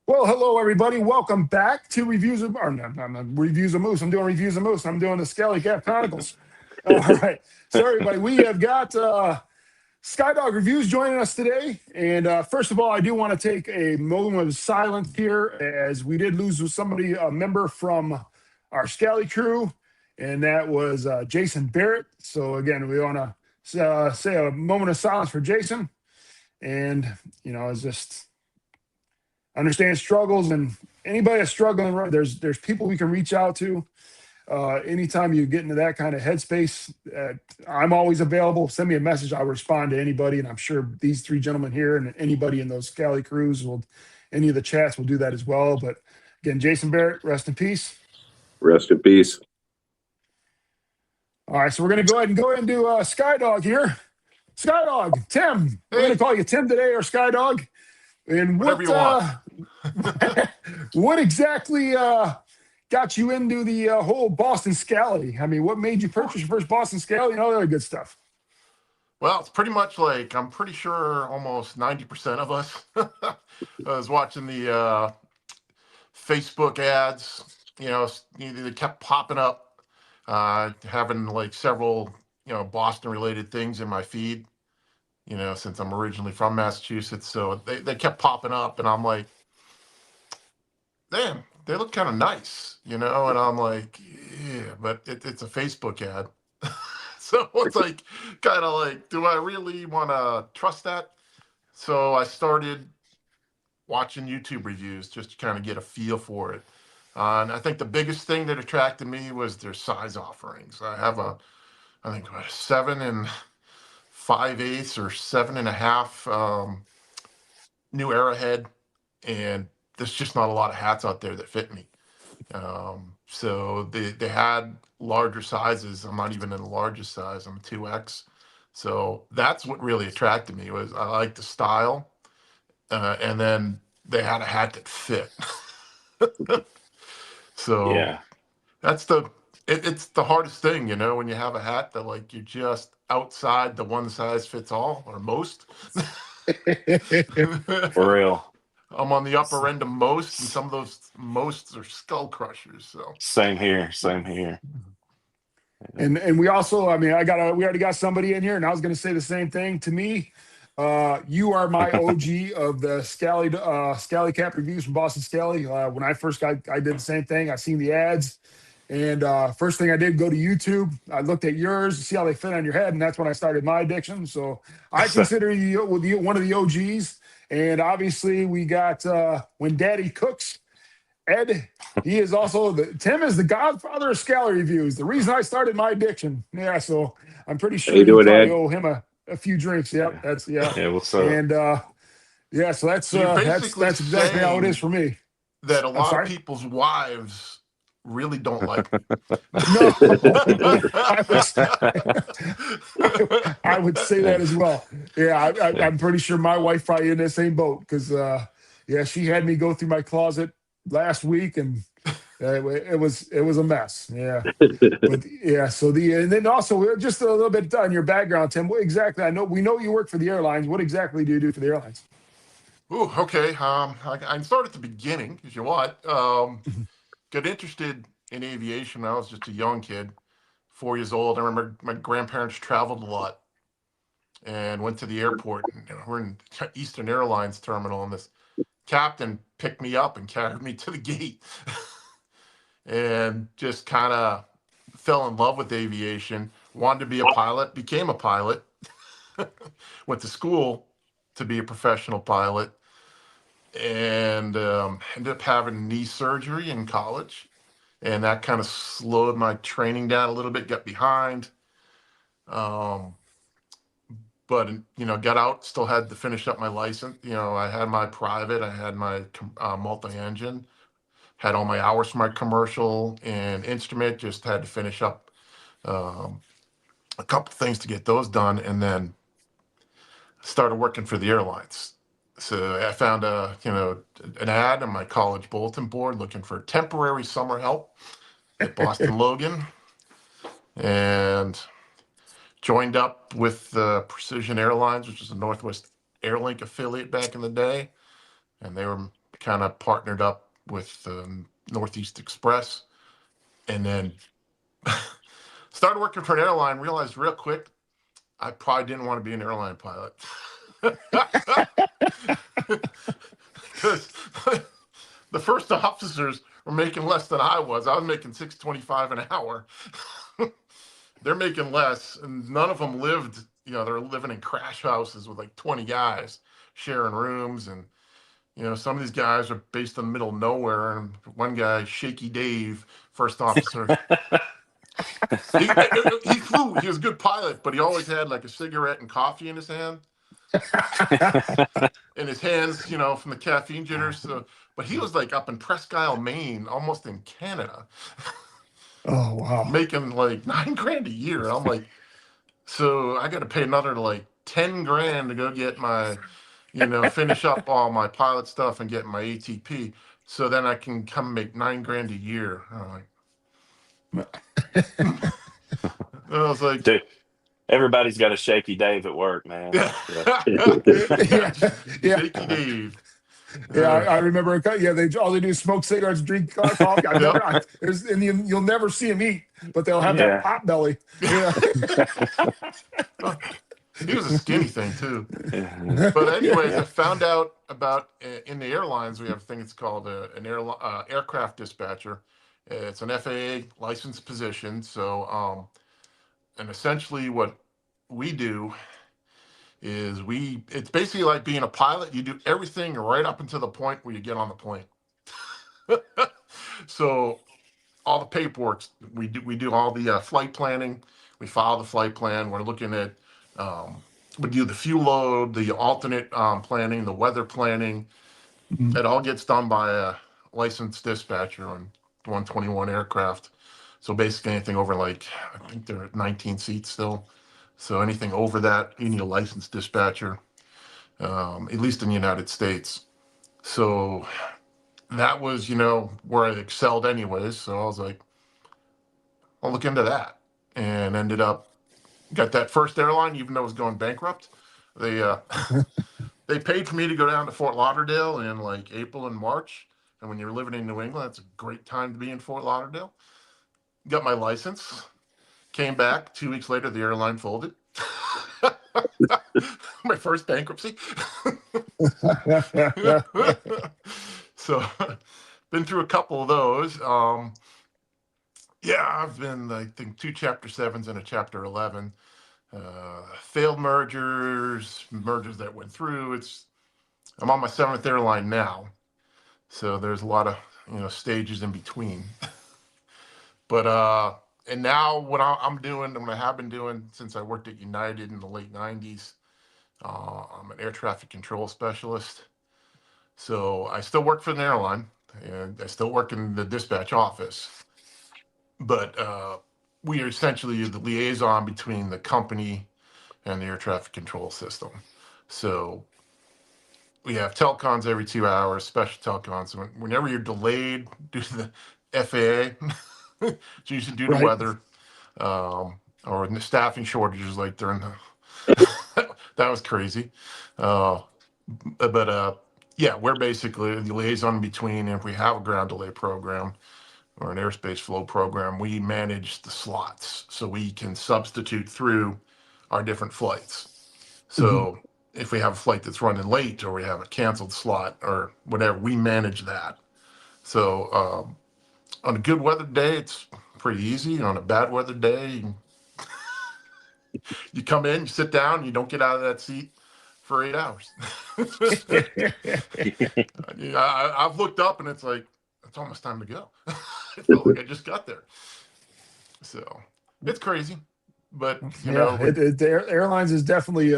Well, hello everybody. Welcome back to Reviews of or no, Reviews of Moose. I'm doing Reviews of Moose. I'm doing the Skelly Cat Chronicles. All right. So everybody, we have got Skydog Reviews joining us today. And first of all, I do want to take a moment of silence here as we did lose somebody, a member from our Scally crew, and that was Jason Barrett. So again, we want to say a moment of silence for Jason. And, it's just understand struggles, and anybody that's struggling, right, there's people we can reach out to. Anytime you get into that kind of headspace, I'm always available. Send me a message. I'll respond to anybody. And I'm sure these three gentlemen here and anybody in those Scally crews any of the chats will do that as well. But again, Jason Barrett, rest in peace. Rest in peace. All right. So we're going to go ahead and do Skydog here. Skydog, Tim. We're going to call you Tim today, or Skydog. And what exactly got you into the whole Boston Scally? I mean, what made you purchase your first Boston Scally and all that other good stuff? Well, it's pretty much like, I'm pretty sure almost 90% of us I was watching the Facebook ads, they kept popping up, having like several, Boston related things in my feed. Since I'm originally from Massachusetts. So they kept popping up, and I'm like, damn, they look kind of nice, and I'm like, yeah, but it's a Facebook ad. So it's like, kind of like, do I really want to trust that? So I started watching YouTube reviews just to kind of get a feel for it. And I think the biggest thing that attracted me was their size offerings. I have I think a 7 5/8 or 7.5 new Arrowhead, and there's just not a lot of hats out there that fit me. So they had larger sizes. I'm not even in the largest size. I'm a 2X. So that's what really attracted me, was I like the style, and then they had a hat that fit. So Yeah. that's it's the hardest thing, when you have a hat that like you're just outside the one size fits all, or most. For real. I'm on the upper end of most, and some of those mosts are skull crushers. So Same here. And we also, I mean, we already got somebody in here, and I was going to say the same thing. To me, you are my OG of the Scally Cap reviews from Boston Scally. When I first I did the same thing. I seen the ads, and first thing I did, go to YouTube. I looked at yours to see how they fit on your head, and that's when I started my addiction. So I consider you one of the OGs. And obviously, we got When Daddy Cooks. Ed, he is also Tim is the godfather of Scally reviews. The reason I started my addiction. Yeah, so I'm pretty sure you probably owe him a few drinks. Yep, that's Yeah, what's up? And so that's exactly how it is for me. That a lot of people's wives really don't like me. No, I would say that as well. Yeah, I'm pretty sure my wife probably in the same boat, because she had me go through my closet last week, and it was a mess. Yeah, but yeah. So and then also just a little bit on your background, Tim. What exactly? We know you work for the airlines. What exactly do you do for the airlines? Ooh, okay. I start at the beginning, if you want. Got interested in aviation when I was just a young kid, 4 years old. I remember my grandparents traveled a lot and went to the airport. And, we're in Eastern Airlines terminal, and this captain picked me up and carried me to the gate, and just kind of fell in love with aviation. Wanted to be a pilot, became a pilot. Went to school to be a professional pilot, and ended up having knee surgery in college, and that kind of slowed my training down a little bit, got behind. But got out, still had to finish up my license. I had my private, I had my multi-engine, had all my hours for my commercial and instrument, just had to finish up a couple things to get those done, and then started working for the airlines. So I found an ad on my college bulletin board looking for temporary summer help at Boston Logan, and joined up with Precision Airlines, which is a Northwest Airlink affiliate back in the day, and they were kind of partnered up with Northeast Express, and then started working for an airline. Realized real quick I probably didn't want to be an airline pilot. Because the first officers were making less than I was. I was making $6.25 an hour. They're making less, and none of them lived. They're living in crash houses with like 20 guys sharing rooms, and some of these guys are based in the middle of nowhere. And one guy, Shaky Dave, first officer, he flew. He was a good pilot, but he always had like a cigarette and coffee in his hand. In his hands, from the caffeine jitters. So, but he was like up in Presque Isle, Maine, almost in Canada. Oh, wow. Making like $9,000 a year. I'm like, so I got to pay another like $10,000 to go get my, finish up all my pilot stuff and get my ATP. So then I can come make $9,000 a year. I'm like, I was like, Dude, everybody's got a Shaky Dave at work, man. yeah. Yeah. Shaky Dave. Yeah, I remember. Yeah, all they do is smoke cigarettes, drink coffee. You'll never see them eat, but they'll have that pot belly. Yeah. He was a skinny thing too. But anyways, I found out about in the airlines we have a thing. It's called an aircraft dispatcher. It's an FAA licensed position. So, and essentially what we do is it's basically like being a pilot. You do everything right up until the point where you get on the plane. So all the paperwork, we do all the flight planning. We file the flight plan. We're looking at, we do the fuel load, the alternate planning, the weather planning. Mhm. It all gets done by a licensed dispatcher on 121 aircraft. So basically anything over like, I think there are 19 seats still. So anything over that, you need a licensed dispatcher, at least in the United States. So that was, where I excelled anyways. So I was like, I'll look into that, and ended up got that first airline, even though it was going bankrupt. They they paid for me to go down to Fort Lauderdale in like April and March. And when you're living in New England, it's a great time to be in Fort Lauderdale. Got my license. Came back 2 weeks later, the airline folded. My first bankruptcy. So, been through a couple of those. I've been, I think, 2 Chapter 7s and a Chapter 11. Failed mergers that went through. I'm on my 7th airline now. So there's a lot of, stages in between. But, and now what I'm doing and what I have been doing since I worked at United in the late 90s, I'm an air traffic control specialist. So I still work for an airline, and I still work in the dispatch office. But we are essentially the liaison between the company and the air traffic control system. So we have telecons every 2 hours, special telecons. So whenever you're delayed due to the FAA, it's usually due to weather, or the staffing shortages like during the, that was crazy. We're basically the liaison between, if we have a ground delay program or an airspace flow program, we manage the slots so we can substitute through our different flights. So if we have a flight that's running late or we have a canceled slot or whatever, we manage that. So on a good weather day, it's pretty easy. On a bad weather day, you come in, you sit down, you don't get out of that seat for 8 hours. I've looked up and it's like, it's almost time to go. I feel like I just got there. So it's crazy, but the airlines is definitely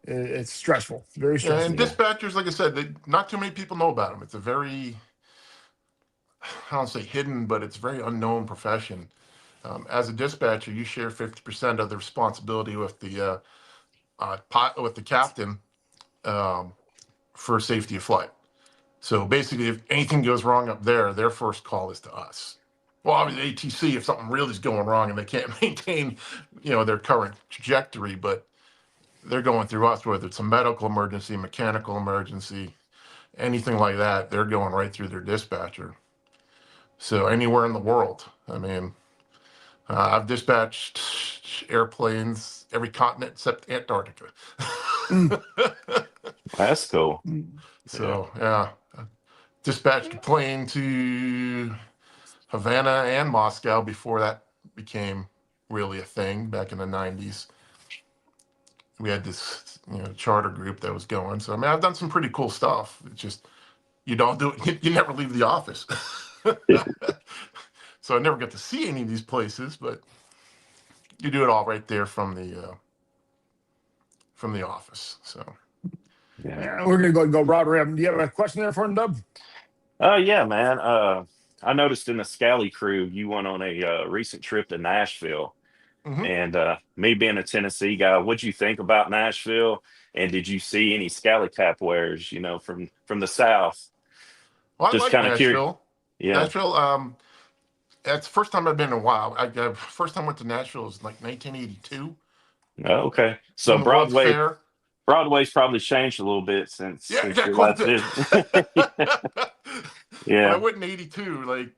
it's stressful. It's very stressful. And dispatchers, like I said, not too many people know about them. It's a very, I don't say hidden, but it's a very unknown profession. As a dispatcher, you share 50% of the responsibility with the captain for safety of flight. So basically, if anything goes wrong up there, their first call is to us. Well, obviously ATC, if something really is going wrong and they can't maintain, their current trajectory, but they're going through us, whether it's a medical emergency, mechanical emergency, anything like that, they're going right through their dispatcher. So anywhere in the world, I mean, I've dispatched airplanes every continent except Antarctica. Mm. That's cool. So yeah, dispatched a plane to Havana and Moscow before that became really a thing back in the 90s. We had this charter group that was going. So I mean, I've done some pretty cool stuff. It's just you don't do it. You never leave the office. So I never got to see any of these places, but you do it all right there from the office. So Yeah. Yeah, we're gonna go broad rim. Do you have a question there for him, Dub? Yeah, man. I noticed in the Scally crew, you went on a recent trip to Nashville. mhm. And me being a Tennessee guy, what'd you think about Nashville? And did you see any Scally Cap wearers, from the South? Well, I Just like kind of curious. Nashville. Yeah. Nashville. That's the first time I've been in a while. I first time I went to Nashville was like 1982 Oh, okay. So when the World's Fair. Broadway's probably changed a little bit since Yeah, since yeah, your quite a last bit. visit. When I Yeah. went in '82,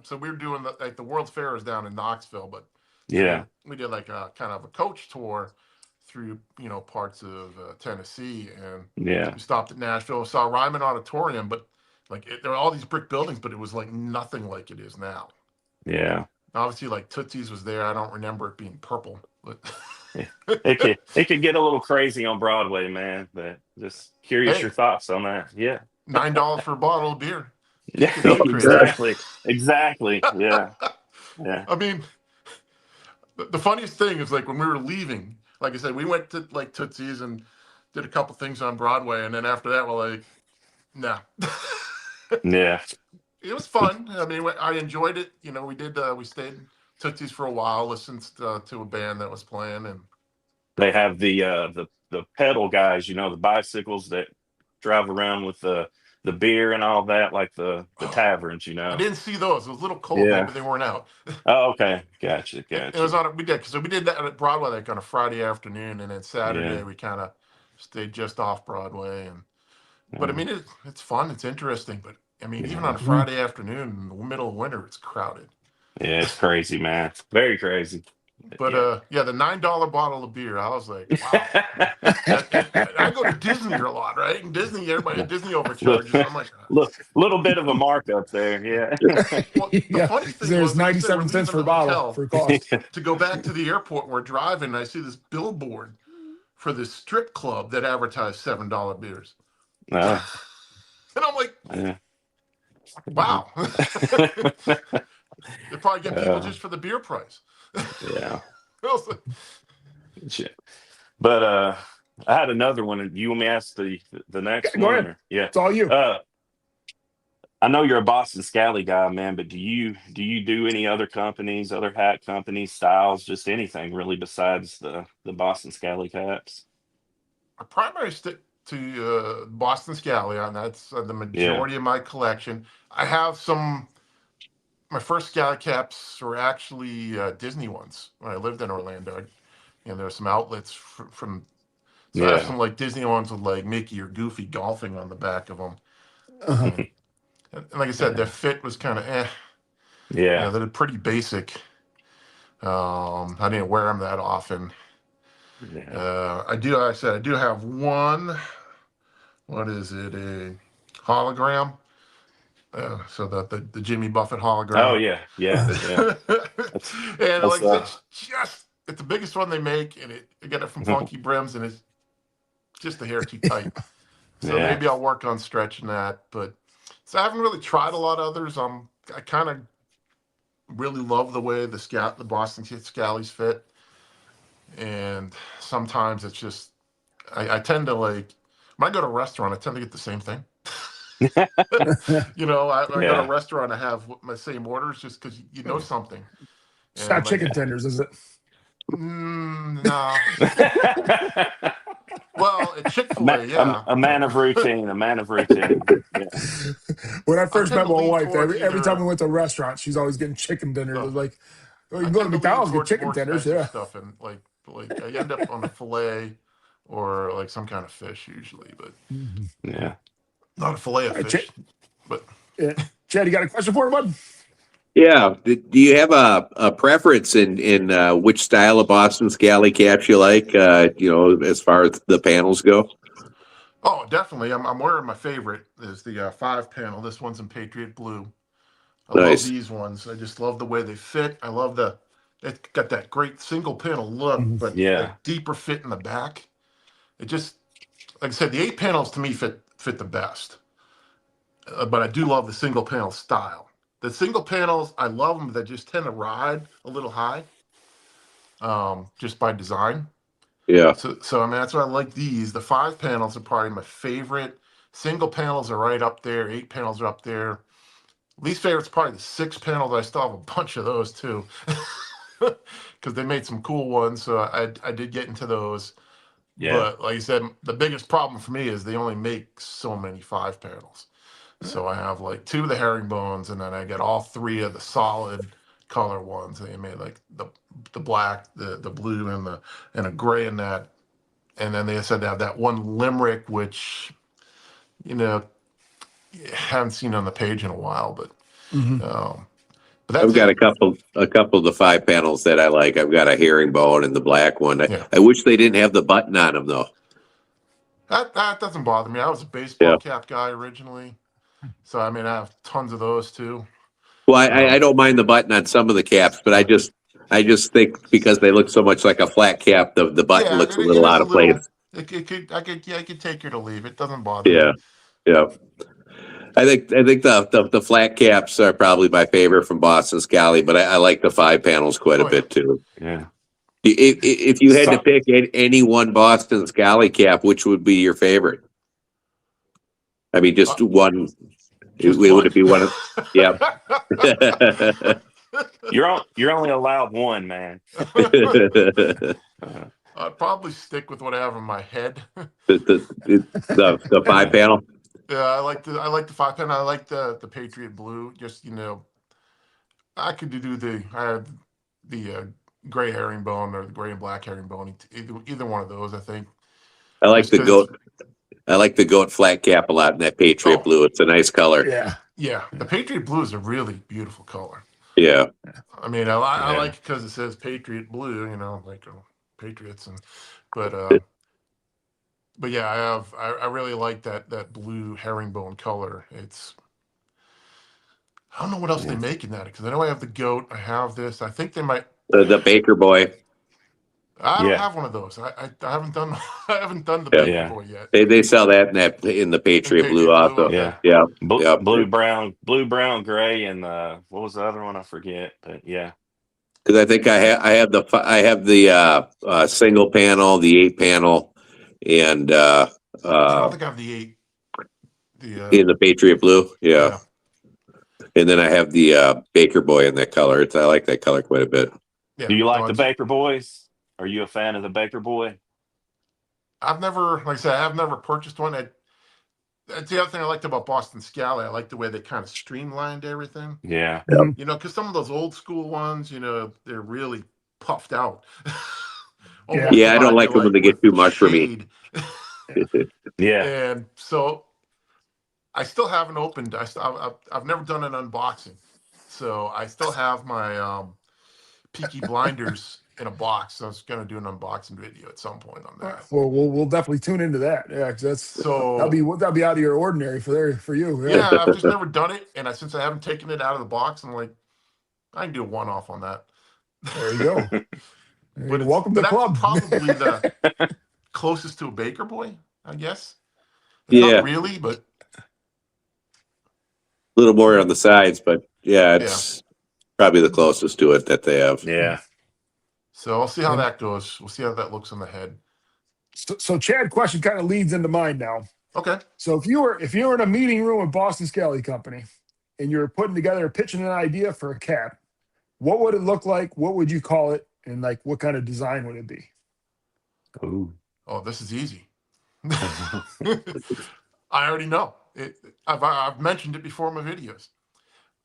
so we were doing the World's Fair is down in Knoxville, but so Yeah. we did like a kind of a coach tour through parts of Tennessee, and Yeah. we stopped at Nashville, saw Ryman Auditorium, but there were all these brick buildings, but it was like nothing like it is now. Yeah. Obviously, like Tootsie's was there. I don't remember it being purple, but Yeah. It could get a little crazy on Broadway, man. But just curious hey, your thoughts on that. Yeah. $9 for a bottle of beer. Yeah. Could be crazy. Exactly. Yeah. Yeah. I mean, the funniest thing is like when we were leaving, like I said, we went to like Tootsie's and did a couple things on Broadway, and then after that, we're like, nah. Yeah. It was fun. I mean, I enjoyed it. We stayed in Tootsie's for a while, listened to a band that was playing, and They have the pedal guys, the bicycles that drive around with the beer and all that, like the taverns. I didn't see those. It was a little cold. Yeah. Maybe they weren't out. Oh, okay. Gotcha. It was Gotcha. we did that at Broadway like on a Friday afternoon, and then Saturday Yeah. we kind of stayed just off Broadway, but I Yeah. mean it's fun, it's interesting, but I mean even Yeah. on a Friday afternoon in the middle of winter, it's crowded. Yeah. It's crazy, man. Very crazy. But Yeah. the $9 bottle of beer, I was like, wow. And I go to Disney a lot, right? And everybody at Disney overcharges. I'm like, Look, little bit of a markup there. Yeah. well, the Yeah, funny thing there's was, like I said, we're 97 cents leaving for a the bottle hotel for cost. to go back to the airport. And we're driving, and I see this billboard for this strip club that advertised $7 beers. Uh, And I'm like, yeah. wow. They probably get people just for the beer price. Yeah. I was like, Shit. But I had another one. You want me to ask the next Go one? ahead. Or- yeah. It's all you. I know you're a Boston Scally guy, man, but do you do any other companies, other hat companies, styles, just anything really besides the Boston Scally caps? I primarily stick to Boston Scally, and that's the majority of my collection. I have my first Scally caps were actually Disney ones when I lived in Orlando. There were some outlets from so I have some like Disney ones with like Mickey or Goofy golfing on the back of them. Uh-huh. And like I said, their fit was kind of Yeah. they're pretty basic. I didn't wear them that often. Yeah. I do have one. What is it? A hologram. So the Jimmy Buffett hologram. Oh yeah. Yeah. And like I said, That's, it's the biggest one they make, and I get it from Funky Brims, and it's just a hair too tight. So Yeah. maybe I'll work on stretching that. But so I haven't really tried a lot of others. I kind of really love the way the Boston Scallies fit, and sometimes it's just I tend to like when I go to a restaurant, I tend to get the same thing. I go to a restaurant, I have my same orders just because you know something. It's not chicken tenders, is it? No. Well, at Chick-fil-A, yeah. A man of routine. A man of routine. Yeah. When I first met tend to my lean wife, towards every time either- we went to a restaurant, she's always getting chicken tenders. I was like, well, you I can go to tend lean McDonald's and get towards chicken more tenders. expensive Yeah. stuff, and like I end up on a fillet or like some kind of fish usually, but Yeah. Not a fillet of All right, fish, but Yeah. Chad, you got a question for him, bud? Yeah. Do you have a preference in which style of Boston Scally caps you like? As far as the panels go. oh, definitely. I'm wearing my favorite is the 5 panel. This one's in Patriot Blue. I love Nice. these ones. I just love the way they fit. I love it's got that great single panel look, Mhm. but Yeah. a deeper fit in the back. It just, like I said, the 8 panels to me fit the best. But I do love the single panel style. The single panels, I love them. They just tend to ride a little high, just by design. Yeah. So I mean, that's why I like these. The 5 panels are probably my favorite. Single panels are right up there. 8 panels are up there. Least favorite's probably the 6 panels. I still have a bunch of those too, because they made some cool ones. So I did get into those. Yeah. But like I said, the biggest problem for me is they only make so many 5 panels. So I have like 2 of the herringbones, and then I get all 3 of the solid color ones. They made like the black, the blue, and a gray in that. And then they said they have that one limerick, which you know haven't seen on the page in a while, Mhm. but that's I've got it. a couple of the 5 panels that I like. I've got a herringbone and the black one. Yeah, I wish they didn't have the button on them though. that doesn't bother me. I was a baseball Yeah. cap guy originally, so I mean I have tons of those too. Well, I Um, don't mind the button on some of the caps, but yeah. I just think because they look so much like a flat cap, the button Yeah, looks a it little is out a of place. little. It could I could take it or leave. It doesn't bother me. Yeah. Yeah. I think the flat caps are probably my favorite from Boston Scally, but I like the 5 panels quite a Oh yeah. bit too. Yeah. If you had to So, pick any one Boston Scally cap, which would be your favorite? I mean, Uh, just one. just Would one. it be one of? Yeah. You're only allowed one, man. the, Uh, I'd probably stick with what I have in my head. the 5 panel. Yeah, I like the 5 panel. I like the Patriot Blue. Just I could do I have the gray herringbone or the gray and black herringbone. Either one of those, I think. I like Just the because. goat. I like the goat flat cap a lot in that Patriot Oh blue. It's a nice color. yeah. yeah, the Patriot Blue is a really beautiful color. Yeah. I mean, I yeah. like it because it says Patriot Blue. Like Patriots, but yeah, I really like that blue herringbone color. I don't know what else they Yeah. make in that because I know I have the goat. I have this. I think they might. The Baker Boy. I don't Yeah. have one of those. I haven't done I haven't done the Yeah. Baker Yeah. Boy yet. They sell that in the Patriot blue Patriot Blue, also. okay. Yeah. Yeah. Blue, Yeah. blue, brown, gray, and what was the other one? I forget. But yeah. Because I think I have the single panel, the 8 panel, and I don't think I have the 8. The in the Patriot blue. Yeah. yeah. And then I have the Baker Boy in that color. I like that color quite a bit. Yeah. Do you like No, the Baker Boys? Are you a fan of the Baker Boy? I've never, like I said, I've never purchased one. That's the other thing I liked about Boston Scally. I like the way they kind of streamlined everything. Yeah. Mhm. Because some of those old school ones, they're really puffed out. Yeah. Yeah, I don't divided, like them when they get with too much for me. shade. Yeah. And so I still haven't opened. I've never done an unboxing, so I still have my Peaky Blinders in a box. So I was gonna do an unboxing video at some point on that. Well, we'll definitely tune into that. Yeah, because So that'll be out of your ordinary for you. yeah, I've just never done it, and since I haven't taken it out of the box, I'm like, I can do a one-off on that. There you go. But Welcome to the that's club. probably the closest to a Baker Boy, I guess. Yeah. Not really, but A little more on the sides, but yeah, it's probably the closest to it that they have. Yeah. so I'll see how that goes. We'll see how that looks on the head. So Chad, question kind of leads into mine now. Okay. So if you were in a meeting room with Boston Scally Company and you're pitching an idea for a cap, what would it look like? What would you call it? And like, what kind of design would it be? Ooh. Oh, this is easy. I already know. I've mentioned it before in my videos.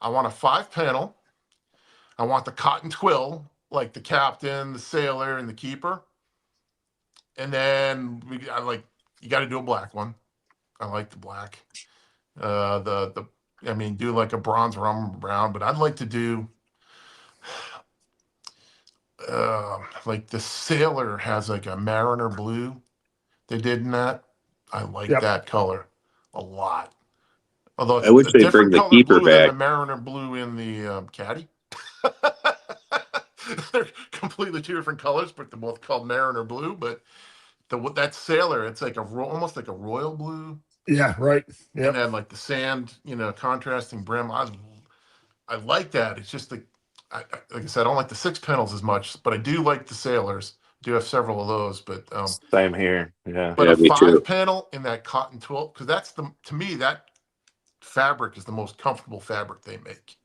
I want a 5 panel. I want the cotton twill, like the captain, the sailor, and the keeper. And then you got to do a black one. I like the black. I mean, do like a bronze rum brown, but I'd like to do like the Sailor has like a Mariner blue they did in that. I like Yep. that color a lot. Although I it's wish a they'd bring different the color keeper blue than the back. Mariner blue in the caddy. They're completely two different colors, but they're both called Mariner blue. But that Sailor, it's like almost like a royal blue, Yeah, right. and Yep. then like the sand, contrasting brim. I like that. It's just like like I said, I don't like the six panels as much, but I do like the Sailors. Do have several of those, but Same here. Yeah. a Me too. 5 panel in that cotton twill, because to me that fabric is the most comfortable fabric they make.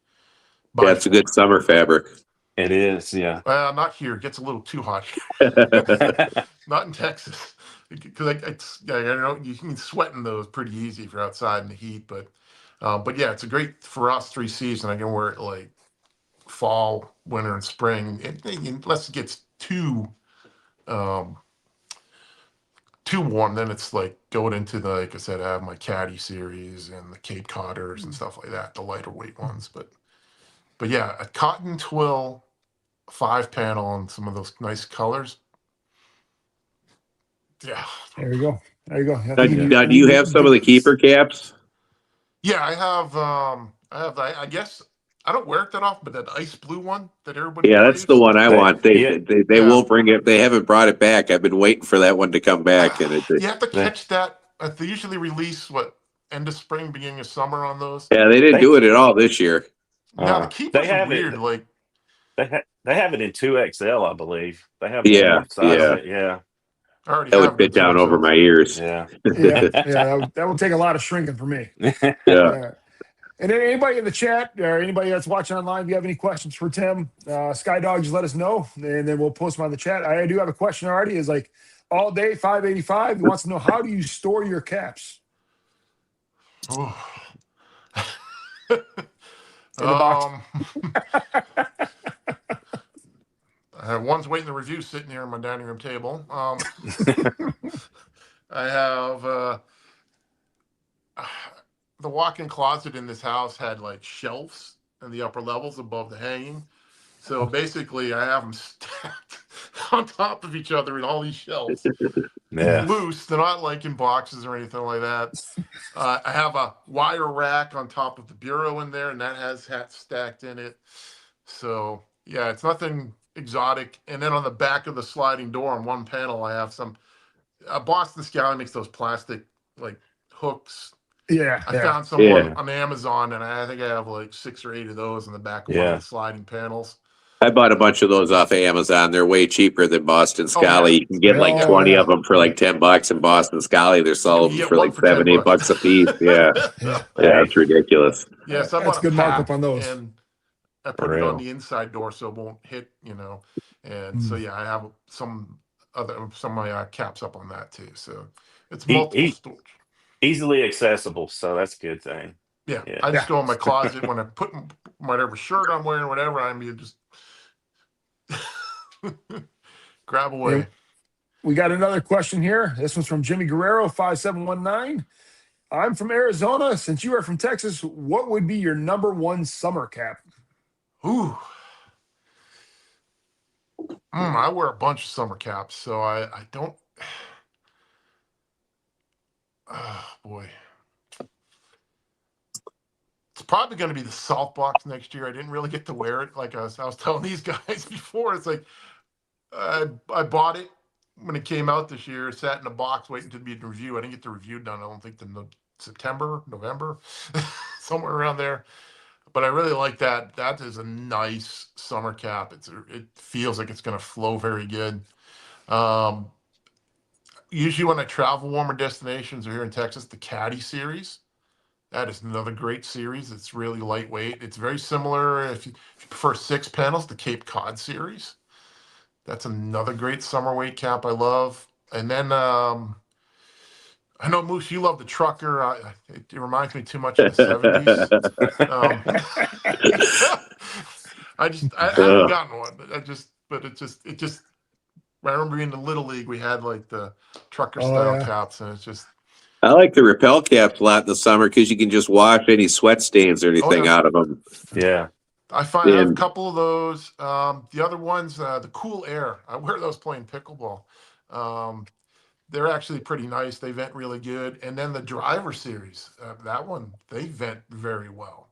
Yeah, By it's a good summer fabric. It is. Yeah. Not here. It gets a little too hot. Not in Texas, because I know you can sweat in those pretty easy if you're outside in the heat. But yeah, it's a great for us 3 season. I can wear it like fall, winter, and spring, unless it gets too warm. Then it's like going into the, like I said, I have my Caddy series and the Cape Codders and stuff like that, the lighter weight ones. But yeah, a cotton twill 5 panel and some of those nice colors. Yeah. There you go. There you go. I Now, think Yeah. now, do you have some of the keeper caps? Yeah, I guess I don't wear it that often, but that ice blue one that everybody Yeah, that's the craves. one I want. Yeah. They Yeah. won't bring it. They haven't brought it back. I've been waiting for that one to come back, and You have to Yeah. catch that. They usually release end of spring, beginning of summer on those. yeah, they didn't do it at all this year. Now the They keepers are have weird. it. Like They have it in 2XL, I believe. They have Yeah, one size yeah. of it. Yeah. I already That would have the fit down over 2XLs. my ears. Yeah. Yeah, that would take a lot of shrinking for me. Yeah. Yeah. And then anybody in the chat or anybody that's watching online, if you have any questions for Tim, Skydog, just let us know, and then we'll post them on the chat. I do have a question already. Is like all day 585. He wants to know, how do you store your caps Ooh. in the box? I have one's waiting the review sitting here on my dining room table. I have the walk-in closet in this house had like shelves in the upper levels above the hanging. So basically, I have them stacked on top of each other in all these shelves. Yeah. Loose. They're not like in boxes or anything like that. I have a wire rack on top of the bureau in there, and that has hats stacked in it. So yeah, it's nothing exotic. And then on the back of the sliding door on one panel, I have some Boston Scally makes those plastic like hooks. Yeah, I yeah. found some Yeah. on Amazon, and I think I have like 6 or 8 of those in the back of one Yeah. of the sliding panels. I bought a bunch of those off of Amazon. They're way cheaper than Boston Oh, yeah. Scally. You can get like Oh, 20 yeah. of them for like $10 in Boston Scally. They're selling You them get for one like for 10 $7, $8 a piece. Yeah. Yeah. Yeah, it's ridiculous. Yes, I That's bought a good markup pack, on those. and I For put it on real. the inside door so it won't hit, And so yeah, I have some of my caps up on that too. So it's multiple storage. Easily accessible, so that's a good thing. Yeah, Yeah. I just go in my closet when I put whatever shirt I'm wearing, whatever. I mean, just grab away. Yeah. We got another question here. This one's from Jimmy Guerrero, 5719. I'm from Arizona. Since you are from Texas, what would be your number one summer cap? Ooh. I wear a bunch of summer caps, so I don't. Oh boy. It's probably going to be the Salt Box next year. I didn't really get to wear it. Like I was telling these guys before, it's like I bought it when it came out this year, sat in a box waiting to be reviewed. I didn't get the review done. I don't think till September, November, somewhere around there. But I really like that. That is a nice summer cap. It feels like it's going to flow very good. Usually when I travel warmer destinations or here in Texas, the Caddy series. That is another great series. It's really lightweight. It's very similar, if you prefer 6 panels, the Cape Cod series. That's another great summer weight cap I love. And then I know, Moose, you love the Trucker. It reminds me too much of the 70s. I haven't gotten one. I remember being in the Little League, we had like the Trucker style caps, and it's just, I like the rappel caps a lot in the summer because you can just wash any sweat stains or anything yeah. out of them. Yeah. I find I have a And couple of those. The other ones, the Cool Air. I wear those playing pickleball. They're actually pretty nice. They vent really good. And then the Driver series, that one, they vent very well.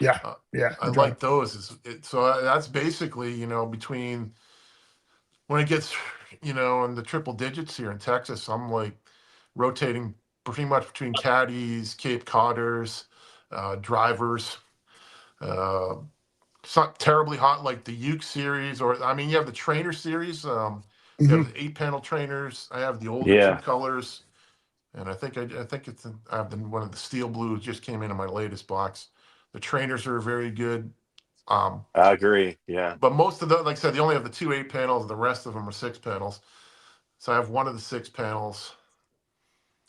Yeah, Uh, yeah. I like those. That's basically, between when it gets, in the triple digits here in Texas, I'm like rotating pretty much between caddies, Cape Codders, drivers. Uh, it's not terribly hot like the Uke series, or I mean, you have the trainer series. You Mhm. have the 8-panel trainers. I have the older two Yeah. colors, and I think I have one of the steel blues just came in my latest box. The trainers are very good. Um, I agree. Yeah. but most of the, like I said, they only have the two 8 panels. The rest of them are 6 panels. So I have one of the 6 panels.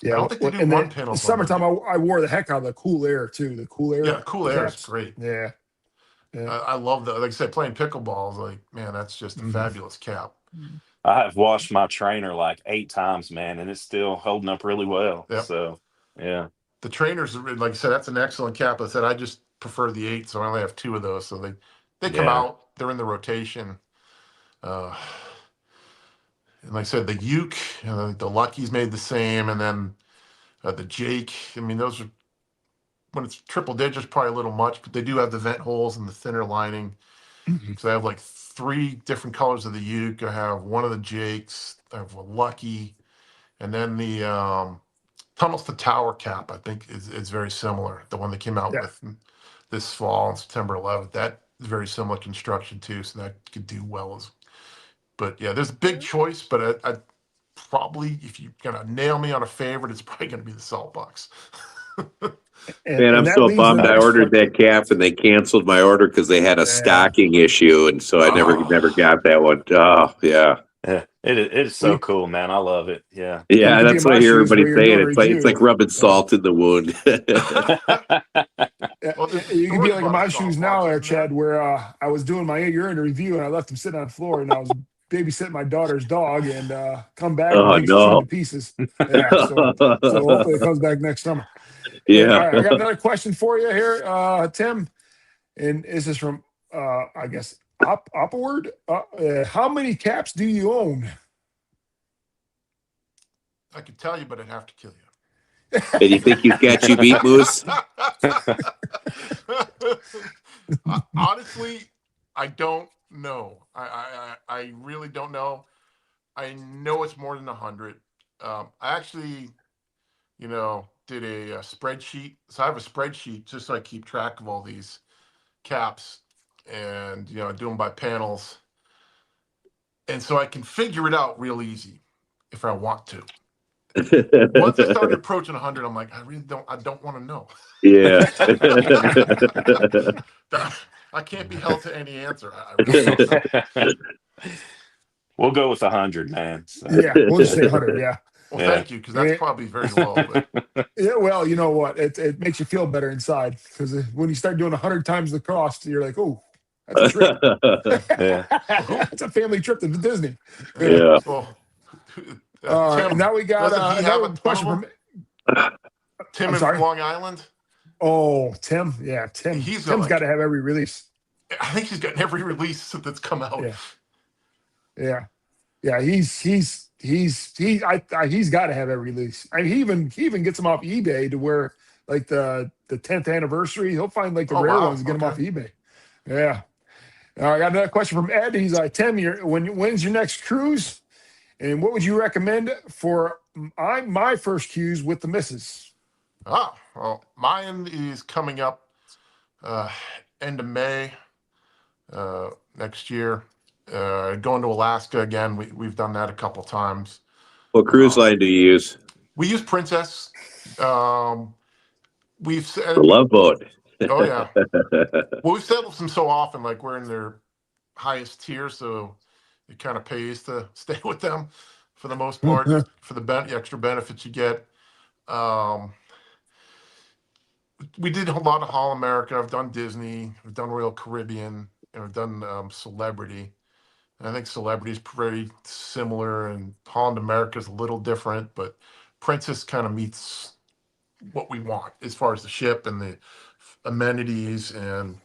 I Yeah, don't think they do in the 1 panels on summertime, them. I wore the heck out of the Cool Air too. The Cool Yeah, Air, the Cool the Air is caps. great. Yeah, yeah. I love that. Like I said, playing pickleball is like, man, that's just a Mhm. fabulous cap. I have washed my trainer like 8 times, man, and it's still holding up really well. Yep. So, yeah. The trainers, like I said, that's an excellent cap. I said I just prefer the 8, so I only have 2 of those. So they come Yeah. out, they're in the rotation. Uh, and like I said, the Uke, the Lucky's made the same, and then the Jake. I mean, those are when it's triple digits, probably a little much, but they do have the vent holes and the thinner lining. Mhm. So I have like 3 different colors of the Uke. I have one of the Jakes. I have a Lucky, and then the Tunnels to Tower cap. I think is very similar. The one that came out Yeah. with this fall on September 11th. That is very similar construction too, so that could do well as. But yeah, there's a big choice, but I probably, if you're gonna nail me on a favorite, it's probably gonna be the Salt Box. man, I'm And that so leads to the bummed. I next ordered that cap and they canceled my order because they had a Yeah. stocking issue, and so I never Oh. got that one. Oh yeah, Yeah. It is so We- cool, man. I love it. Yeah. you yeah. could be in That's what my I hear shoes everybody where you're saying. doing a It's like review. rubbing salt in the wound. Well, there's a You could be story like in about a my Salt shoes Box, now, there, isn't there? Chad, where I was doing my urine review and I left him sitting on the floor and I was babysitting my daughter's dog and come back and Oh he's chewed to no. pieces. Yeah, so hopefully it comes back next summer. All Yeah. right, I got another question for you here, Tim, and this is from I guess upward. How many caps do you own? I could tell you, but I'd have to kill you. And you think you've got you beat, Moose? Honestly, I don't know. I really don't know. I know it's more than 100. I actually, did a spreadsheet. So I have a spreadsheet just so I keep track of all these caps, and I do them by panels, and so I can figure it out real easy if I want to. Once I started approaching 100, I'm like, I don't want to know. Yeah. I can't be held to any answer. I really don't know. We'll go with 100, man. So, Yeah, we'll just say 100. Yeah. Well, Yeah. thank you, because that's probably very low. But Yeah, well, you know what? It makes you feel better inside because when you start doing 100 times the cost, you're like, oh, that's a trip. yeah. That's a family trip to Disney. Yeah. Well, And Tim, now we got doesn't he have another a ton question of from. Tim I'm in sorry? Long Island? Oh, Tim. Yeah, Tim. He's Tim's like- got to have every release. I think he's gotten every release that's come out. Yeah. Yeah. He's got to have every release. I mean, he even gets them off eBay to where like the 10th anniversary, he'll find like the rare ones and get them off eBay. Yeah. I got another question from Ed. He's like, Tim, when's your next cruise? And what would you recommend for my first cruise with the missus? Ah, well, mine is coming up end of May next year. Going to Alaska again. We've done that a couple times. What cruise line do you use? We use Princess. We've said, The Love Boat. oh yeah. Well, we've settled them so often, like we're in their highest tier, so it kind of pays to stay with them for the most part for the extra benefits you get. We did a lot of Hall America. I've done Disney. I've done Royal Caribbean, and I've done Celebrity. And I think Celebrity is pretty similar, and Holland America is a little different, but Princess kind of meets what we want as far as the ship and the amenities, and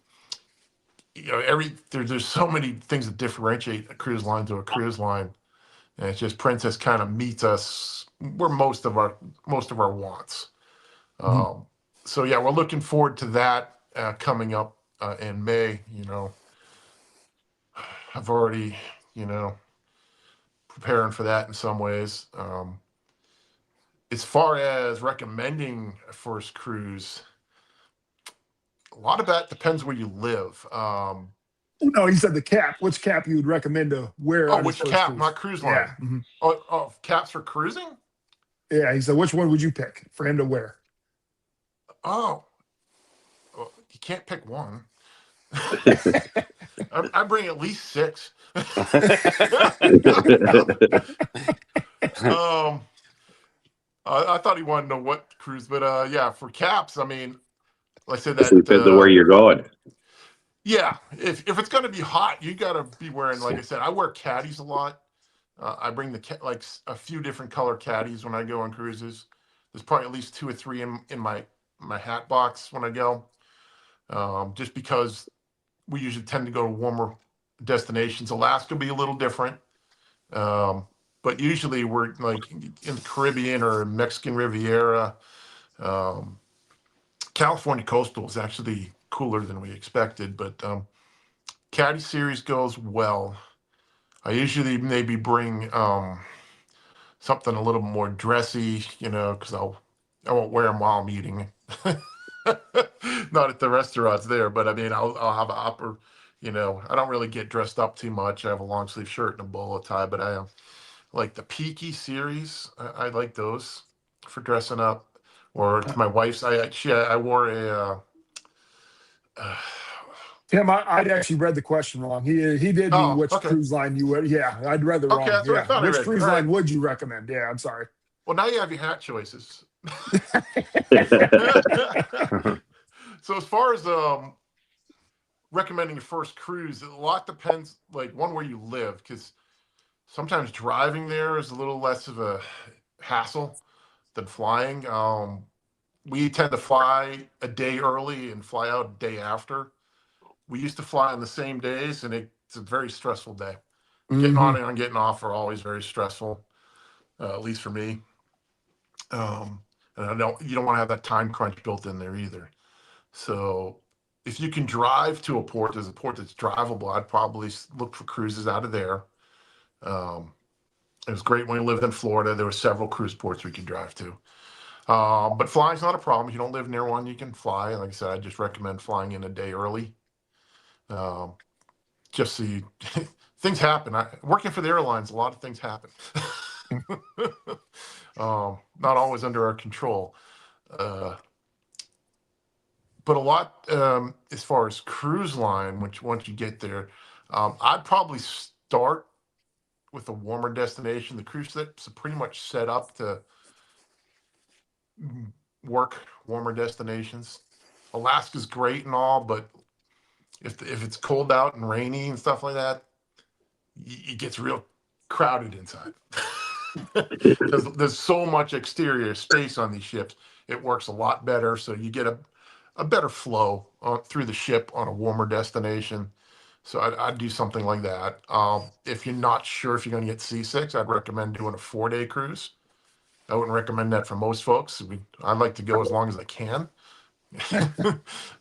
there's so many things that differentiate a cruise line to a cruise line, and it's just Princess kind of meets us where most of our wants. Mhm. So yeah, we're looking forward to that coming up in May. I've already, preparing for that in some ways. As far as recommending a first cruise, a lot of that depends where you live. No, he said the cap. Which cap you would recommend to wear on his Which first cap? cruise? Not cruise line. Yeah. Mhm. Caps for cruising? Yeah. He said, which one would you pick for him to wear? Oh, well, you can't pick one. I bring at least 6. I thought he wanted to know what cruise, but yeah, for caps, I mean, like I said It depends on that. where you're going. Yeah, if it's going to be hot, you got to be wearing. Like I said, I wear caddies a lot. I bring like a few different color caddies when I go on cruises. There's probably at least 2 or 3 in my hat box when I go, just because we usually tend to go to warmer destinations. Alaska will be a little different, but usually we're like in the Caribbean or Mexican Riviera. Um, California coastal is actually cooler than we expected, but caddy series goes well. I usually maybe bring something a little more dressy, because I won't wear them while I'm eating. Not at the restaurants there, but I mean, I'll have an upper, I don't really get dressed up too much. I have a long sleeve shirt and a bolo tie, but I have like the Peaky series. I like those for dressing up. Or to my wife's, I wore a. Uh, Tim, I'd actually read the question wrong. He did mean oh, which okay, cruise line you would. Yeah, I'd read the okay, wrong. that's what I Yeah, thought I which read. cruise All right. line would you recommend? Yeah, I'm sorry. Well, now you have your hat choices. So as far as recommending your first cruise, a lot depends, like one, where you live, because sometimes driving there is a little less of a hassle than flying. We tend to fly a day early and fly out a day after. We used to fly on the same days, and it's a very stressful day. Getting on Mhm. and getting off are always very stressful, at least for me. And you don't want to have that time crunch built in there either. So if you can drive to a port, there's a port that's drivable. I'd probably look for cruises out of there. Um, it was great when we lived in Florida. There were several cruise ports we could drive to. But flying's not a problem. If you don't live near one, you can fly. Like I said, I just recommend flying in a day early. Um, just so things happen. Working for the airlines, a lot of things happen. Not always under our control. Uh, but a lot, as far as cruise line, which once you get there, I'd probably start with a warmer destination. The cruise ships are pretty much set up to work warmer destinations. Alaska's great and all, but if it's cold out and rainy and stuff like that, it gets real crowded inside. Because there's so much exterior space on these ships, it works a lot better. So you get a better flow through the ship on a warmer destination. So I'd do something like that. If you're not sure if you're going to get seasick, I'd recommend doing a 4-day cruise. I wouldn't recommend that for most folks. I'd like to go as long as I can.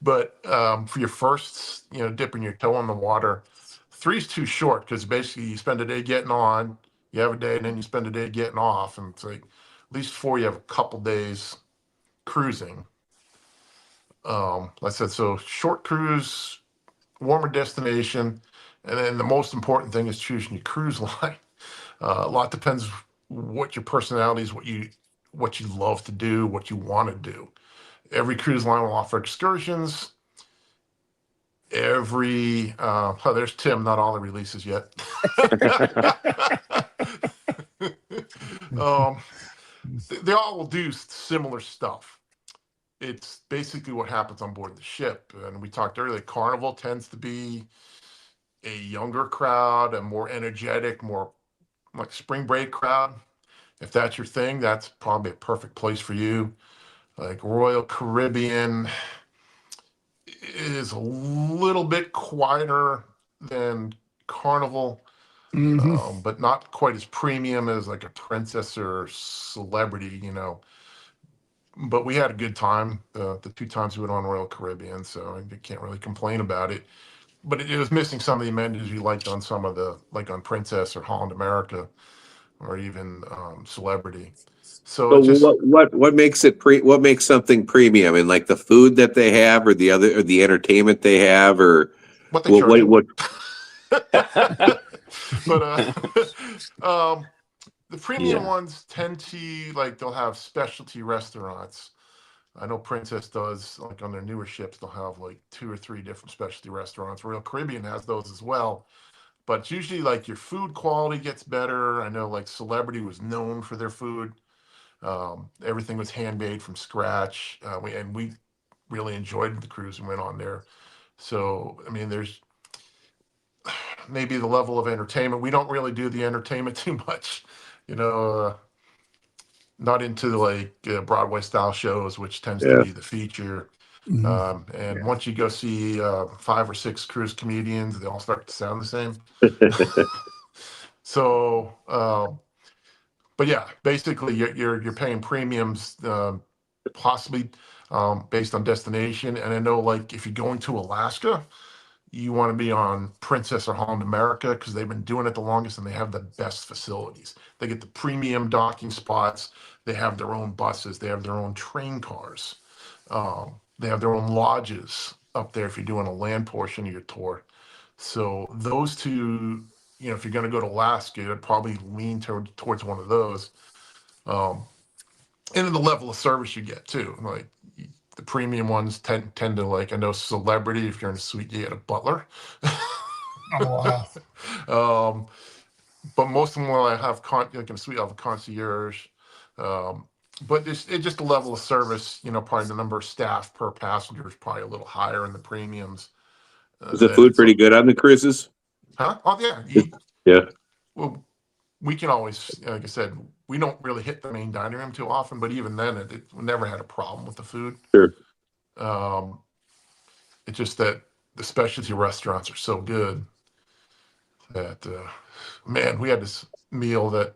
But for your first, dipping your toe in the water, 3's too short, because basically you spend a day getting on, you have a day, and then you spend a day getting off, and it's like at least 4 you have a couple days cruising. Like I said, so short cruise, warmer destination, and then the most important thing is choosing your cruise line. A lot depends what your personality is, what you love to do, what you want to do. Every cruise line will offer excursions. There's Tim, not all the releases yet. um, they all will do similar stuff. It's basically what happens on board the ship. And we talked earlier, Carnival tends to be a younger crowd, a more energetic, more like spring break crowd. if that's your thing, that's probably a perfect place for you. Like Royal Caribbean is a little bit quieter than Carnival, Hmm. but not quite as premium as like a Princess or Celebrity, But we had a good time the 2 times we went on Royal Caribbean, so I can't really complain about it. But it was missing some of the amenities you liked on some of the, like on Princess or Holland America, or even Celebrity. So But it's just what makes it what makes something premium? And like the food that they have, or the entertainment they have, or what they charge you. what But the premium Yeah. ones tend to, like, they'll have specialty restaurants. I know Princess does, like on their newer ships, they'll have like 2 or 3 different specialty restaurants. Royal Caribbean has those as well. But it's usually like your food quality gets better. I know like Celebrity was known for their food. Everything was handmade from scratch. We really enjoyed the cruise and went on there. So, I mean, there's maybe the level of entertainment. We don't really do the entertainment too much, you know, not into like Broadway style shows, which tends to yeah. be the feature. Hmm. And Yeah. once you go see 5 or 6 cruise comedians, they all start to sound the same. So, but yeah, basically you're paying premiums, possibly based on destination. And I know, like, if you're going to Alaska, you want to be on Princess or Holland America because they've been doing it the longest and they have the best facilities. They get the premium docking spots. They have their own buses. They have their own train cars. They have their own lodges up there if you're doing a land portion of your tour. So those two, if you're going to go to Alaska, I'd probably lean towards one of those. Um, and then the level of service you get too. Like the premium ones tend to, like, I know Celebrity, if you're in a suite, you get a butler. Oh, wow. um, but most of them will have like in a suite, I'll have a concierge. But it's just the level of service, probably the number of staff per passenger is probably a little higher in the premiums Is the than food pretty some. good on the cruises? Huh? Oh yeah. Yeah, Well, we can always, like I said, we don't really hit the main dining room too often, but even then, we never had a problem with the food. sure. Um, it's just that the specialty restaurants are so good that, man, we had this meal that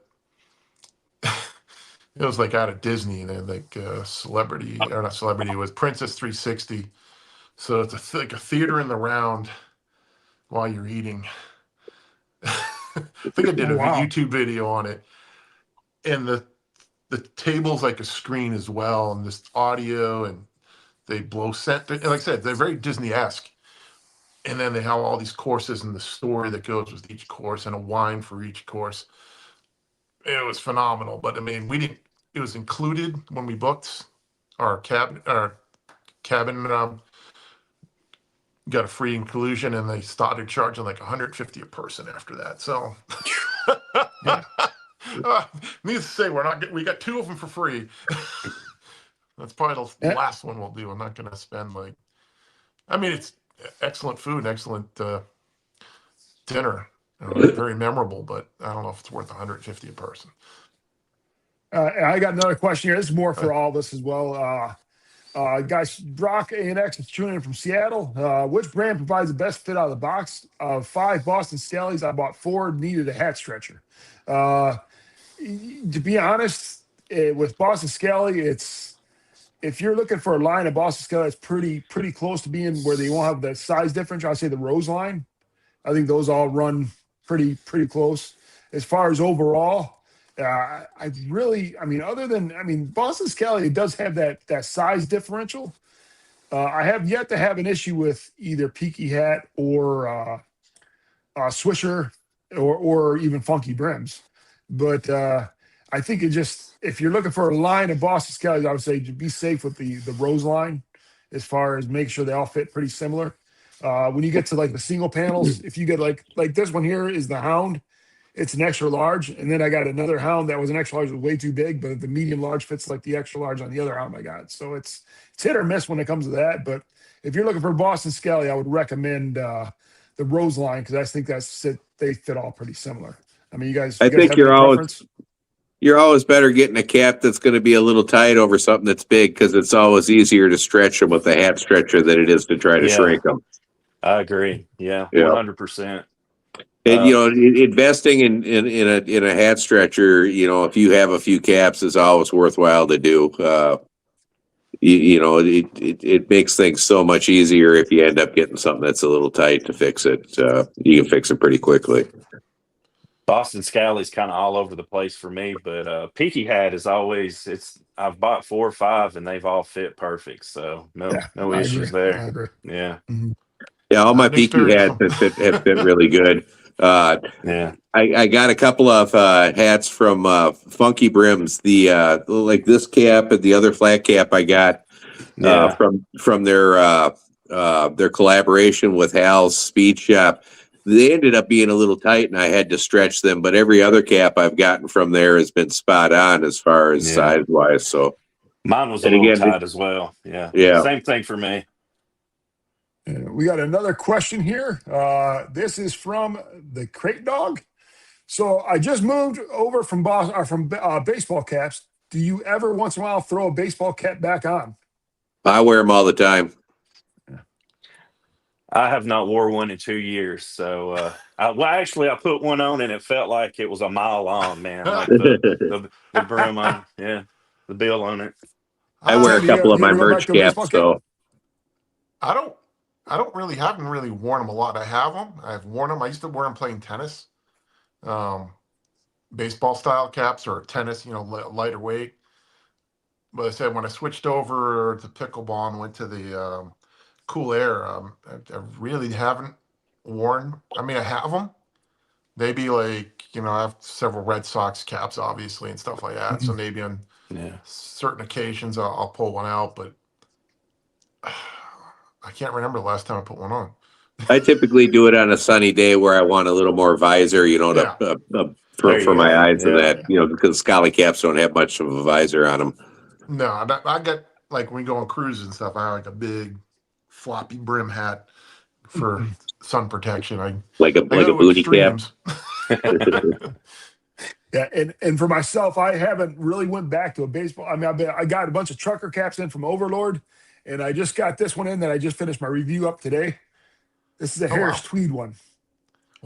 it was like out of Disney. They had like Celebrity, or not Celebrity, it was Princess 360. So it's like a theater in the round while you're eating. I think I did Oh, a wow. YouTube video on it, and the table's like a screen as well, and this audio, and they blow scent. And like I said, they're very Disney-esque. And then they have all these courses and the story that goes with each course and a wine for each course. It was phenomenal. But I mean, it was included when we booked our cabin, got a free inclusion, and they started charging like 150 a person after that. So Yeah. needless to say, we got 2 of them for free. That's probably the Yeah. last one we'll do. I'm not going to spend it's excellent food, and excellent dinner, very memorable, but I don't know if it's worth 150 a person. I got another question here. This is more for all of us as well. Guys, Brock ANX is tuning in from Seattle. Which brand provides the best fit out of the box? Of 5 Boston Stallies, I bought 4, needed a hat stretcher. To be honest, with Boston Scally, if you're looking for a line of Boston Scally, it's pretty close to being where they won't have the size difference. I'd say the Rose line. I think those all run pretty close. As far as overall, Boston Scally, it does have that size differential. I have yet to have an issue with either Peaky Hat or Swisher or even Funky Brims. But I think if you're looking for a line of Boston Scallies, I would say be safe with the Rose line, as far as make sure they all fit pretty similar. When you get to like the single panels, if you get like this one here is the Hound, it's an extra large, and then I got another Hound that was an extra large, was way too big, but the medium large fits like the extra large on the other Hound I got. So it's hit or miss when it comes to that. But if you're looking for Boston Scally, I would recommend the Rose line, because I think they fit all pretty similar. I mean, you guys I have think any you're always preference? you're always better getting a cap that's going to be a little tight over something that's big because it's always easier to stretch them with a hat stretcher than it is to try to Yeah. shrink them. I agree. Yeah, Yeah. 100%. And investing in a hat stretcher, if you have a few caps, is always worthwhile to do. It makes things so much easier if you end up getting something that's a little tight to fix it. You can fix it pretty quickly. Boston Scalley's kind of all over the place for me, but Peaky hat is always I've bought 4 or 5 and they've all fit perfect. So no I issues agree. there. I agree. Yeah. Mhm. Yeah, all my I've Peaky hats experienced have fit really good. Yeah. I got a couple of hats from Funky Brims. The like this cap and the other flat cap I got Yeah. from their collaboration with Hal's Speed Shop. They ended up being a little tight, and I had to stretch them. But every other cap I've gotten from there has been spot on as far as size wise. So Mine was a and little again, tight as well. Yeah. Yeah. Same thing for me. We got another question here. This is from the Crate Dog. So I just moved over from baseball caps. Do you ever once in a while throw a baseball cap back on? I wear them all the time. I have not wore one in 2 years. So, I put one on and it felt like it was a mile long, man. Like the brim on, the bill on it. I wear a couple of my ever go back merch to a baseball caps, cap? so I haven't really worn them a lot. I have them. I've worn them. I used to wear them playing tennis. Baseball style caps or tennis, lighter weight. But I said when I switched over to pickleball and went to the cool air, I really haven't worn. I mean, I have them. Maybe like, I have several Red Sox caps, obviously, and stuff like that. So maybe on certain occasions I'll pull one out, but I can't remember the last time I put one on. I typically do it on a sunny day where I want a little more visor, for my eyes and that, because Scally caps don't have much of a visor on them. No, I got, like, when we go on cruises and stuff, I have like a big floppy brim hat for sun protection. Like a booty cap. Yeah, and for myself, I haven't really went back to a baseball. I mean, I got a bunch of trucker caps in from Overlord, and I just got this one in that I just finished my review up today. This is a Harris Tweed one.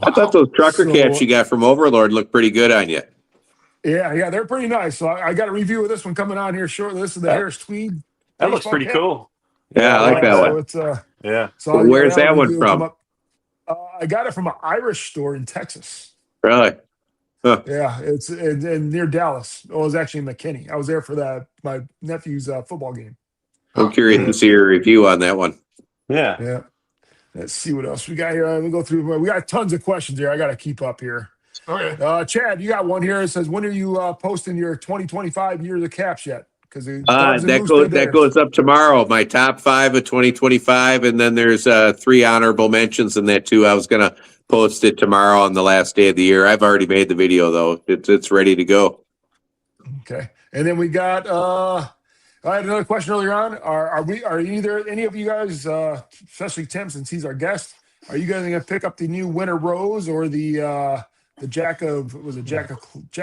I thought those trucker caps you got from Overlord looked pretty good on you. Yeah, they're pretty nice. So I got a review of this one coming on here shortly. This is the Harris Tweed. That looks pretty cool. Yeah, I like that one. So where's that one from? I got it from an Irish store in Texas. Really? Huh. Yeah, it's in near Dallas. It was actually in McKinney. I was there for my nephew's football game. I'm curious to see your review on that one. Yeah. Let's see what else we got here. Let me go through. We got tons of questions here. I got to keep up here. Okay. Chad, you got one here. It says, when are you posting your 2025 years of caps yet? Because that goes up tomorrow. My top 5 of 2025, and then there's 3 honorable mentions in that too. I was gonna post it tomorrow on the last day of the year. I've already made the video though. It's ready to go. Okay, and then we got. I had another question earlier on. Are either any of you guys, especially Tim, since he's our guest, are you guys going to pick up the new Winter Rose or the Jack of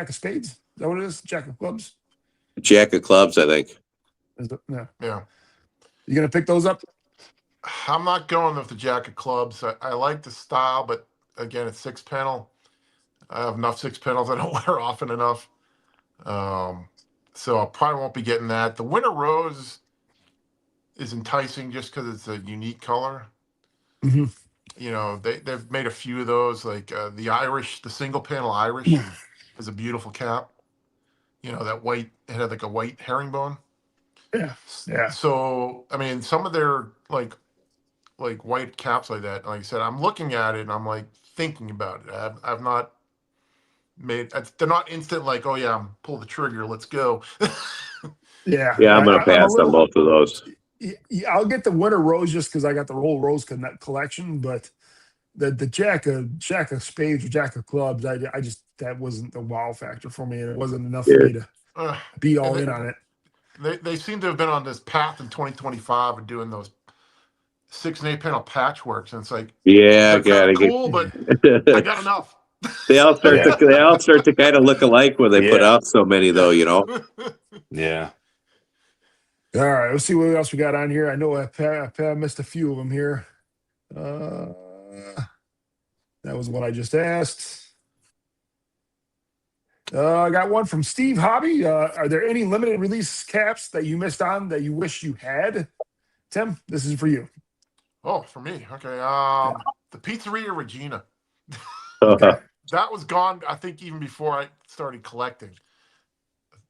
Spades? Is that what it is? Jack of Clubs? Jack of Clubs, I think. Yeah. You going to pick those up? I'm not going with the Jack of Clubs. I like the style, but again, it's 6-panel. I have enough 6-panels I don't wear often enough. So I probably won't be getting that. The Winter Rose is enticing just because it's a unique color. Mm-hmm. They've made a few of those, like the Irish, the single panel Irish is a beautiful cap. That white, it had like a white herringbone. Yeah. So, I mean, some of their like white caps like that, like I said, I'm looking at it and I'm like thinking about it. I've not they're not instant like, oh yeah, pull the trigger, let's go. Yeah, I'm gonna pass on both of those. Yeah, I'll get the Winter Rose just because I got the whole Rose collection, but the Jack of Spades or Jack of Clubs, I just, that wasn't the wow factor for me, and it wasn't enough for me to be all in on it. They seem to have been on this path in 2025 of doing those 6 and 8 panel patchworks, and it's like, yeah, cool, but I got enough. They all start Yeah. to kind of look alike when they put Yeah. out so many, though. You know. Yeah. All right, let's see what else we got on here. I know I missed a few of them here. That was what I just asked. I got one from Steve Hobby. Are there any limited release caps that you missed on that you wish you had? Tim, this is for you. Oh, for me. Okay. The Pizzeria Regina. Okay. That was gone, I think, even before I started collecting.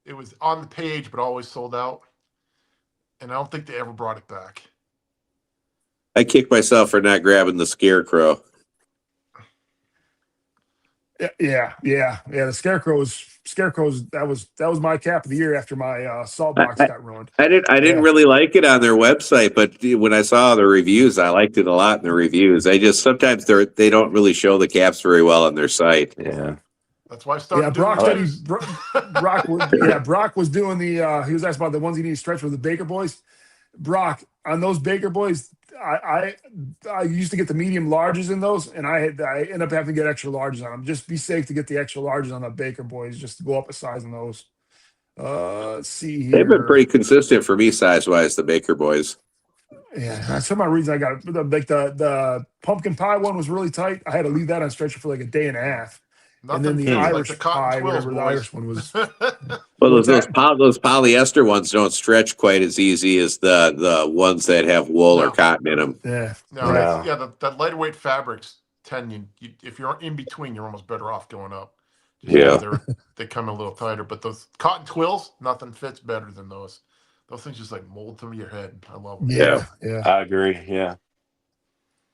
It was on the page, but always sold out. And I don't think they ever brought it back. I kick myself for not grabbing the Scarecrow. Yeah. The Scarecrows. That was my cap of the year after my salt box got ruined. I didn't Yeah. really like it on their website, but when I saw the reviews, I liked it a lot in the reviews. Sometimes they don't really show the caps very well on their site. Yeah. That's why I started doing Brock said reviews. Brock was doing the he was asked about the ones he needed to stretch with the Baker Boys. Brock, on those Baker Boys, I used to get the medium larges in those, and I end up having to get extra larges on them. Just be safe to get the extra larges on the Baker Boys, just to go up a size on those. Let's see here. They've been pretty consistent for me size wise, the Baker Boys. Yeah, some of my reasons I got the pumpkin pie one was really tight. I had to leave that on stretcher for like a day and a half. Nothing And then the feels like Irish the cotton pie, twills, whatever the boys. Irish one was. Well, What's those that? polyester ones don't stretch quite as easy as the ones that have wool or No. cotton in them. Yeah. No, Yeah. the lightweight fabrics tend if you're in between, you're almost better off going up. Yeah. They come a little tighter, but those cotton twills, nothing fits better than those. Those things just like mold through your head. I love them. Yeah. I agree. Yeah.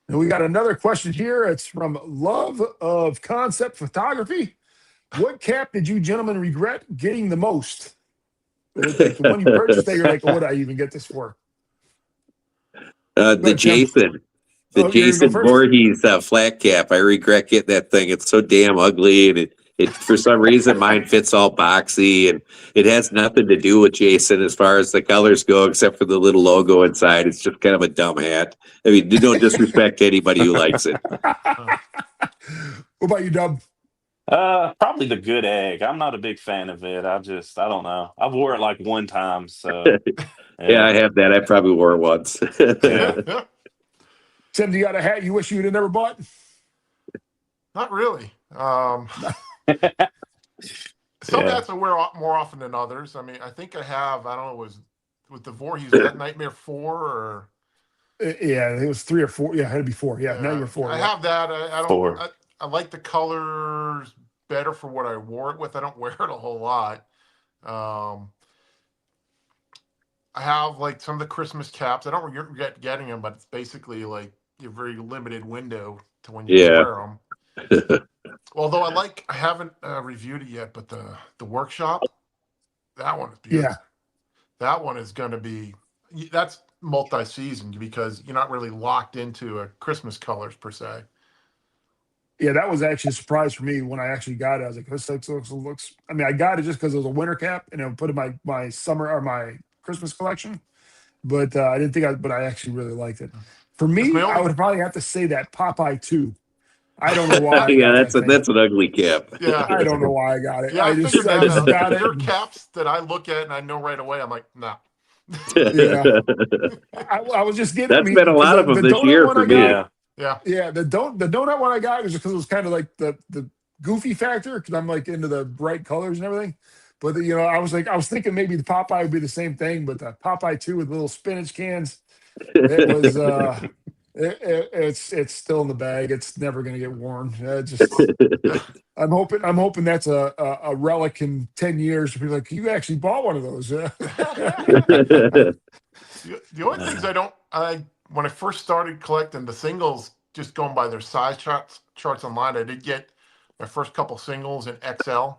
And we got another question here. It's from Love of Concept Photography. What cap did you gentlemen regret getting the most? Like the one you purchased that you're like, what did I even get this for? The Tim. Jason. The Oh, you're gonna go Jason first? Voorhees flat cap. I regret getting that thing. It's so damn ugly, and it for some reason mine fits all boxy, and it has nothing to do with Jason as far as the colors go, except for the little logo inside. It's just kind of a dumb hat. I mean, no disrespect to anybody who likes it. What about you, Dub? Probably the Good Egg. I'm not a big fan of it. I don't know. I've wore it like one time. So Yeah, I have that. I probably wore it once. Yeah. Tim, do you got a hat you wish you'd have never bought? Not really. Some hats I wear more often than others. I mean, I think I have. I don't know. Was with the Voorhees, was that Nightmare 4 or? Yeah, it was 3 or 4. Yeah, it had to be 4. Yeah, now you were 4. I yeah. have that. I don't. 4. I like the colors better for what I wore it with. I don't wear it a whole lot. I have like some of the Christmas caps. I don't regret getting them, but it's basically like a very limited window to when you can wear them. Although I haven't reviewed it yet, but the workshop, that one is beautiful. Yeah. That one is going to be, that's multi-season because you're not really locked into a Christmas colors per se. Yeah, that was actually a surprise for me when I actually got it. I was like, this looks I mean, I got it just because it was a winter cap and I put it in my summer or my Christmas collection. But I didn't think but I actually really liked it. For me, I would probably have to say that Popeye 2. I don't know why. Yeah, that's an ugly cap. Yeah. I don't know why I got it. Yeah, I just got it. There are caps that I look at and I know right away. I'm like, nah. Yeah. I was just getting. That's been a lot of them this year for me. Yeah. The donut one I got was just because it was kind of like the goofy factor because I'm like into the bright colors and everything. But I was thinking maybe the Popeye would be the same thing, but the Popeye 2 with little spinach cans, it was it's still in the bag. It's never gonna get worn. I'm hoping that's a relic in 10 years to be like, you actually bought one of those. The only things when I first started collecting the singles, just going by their size charts online, I did get my first couple singles in XL.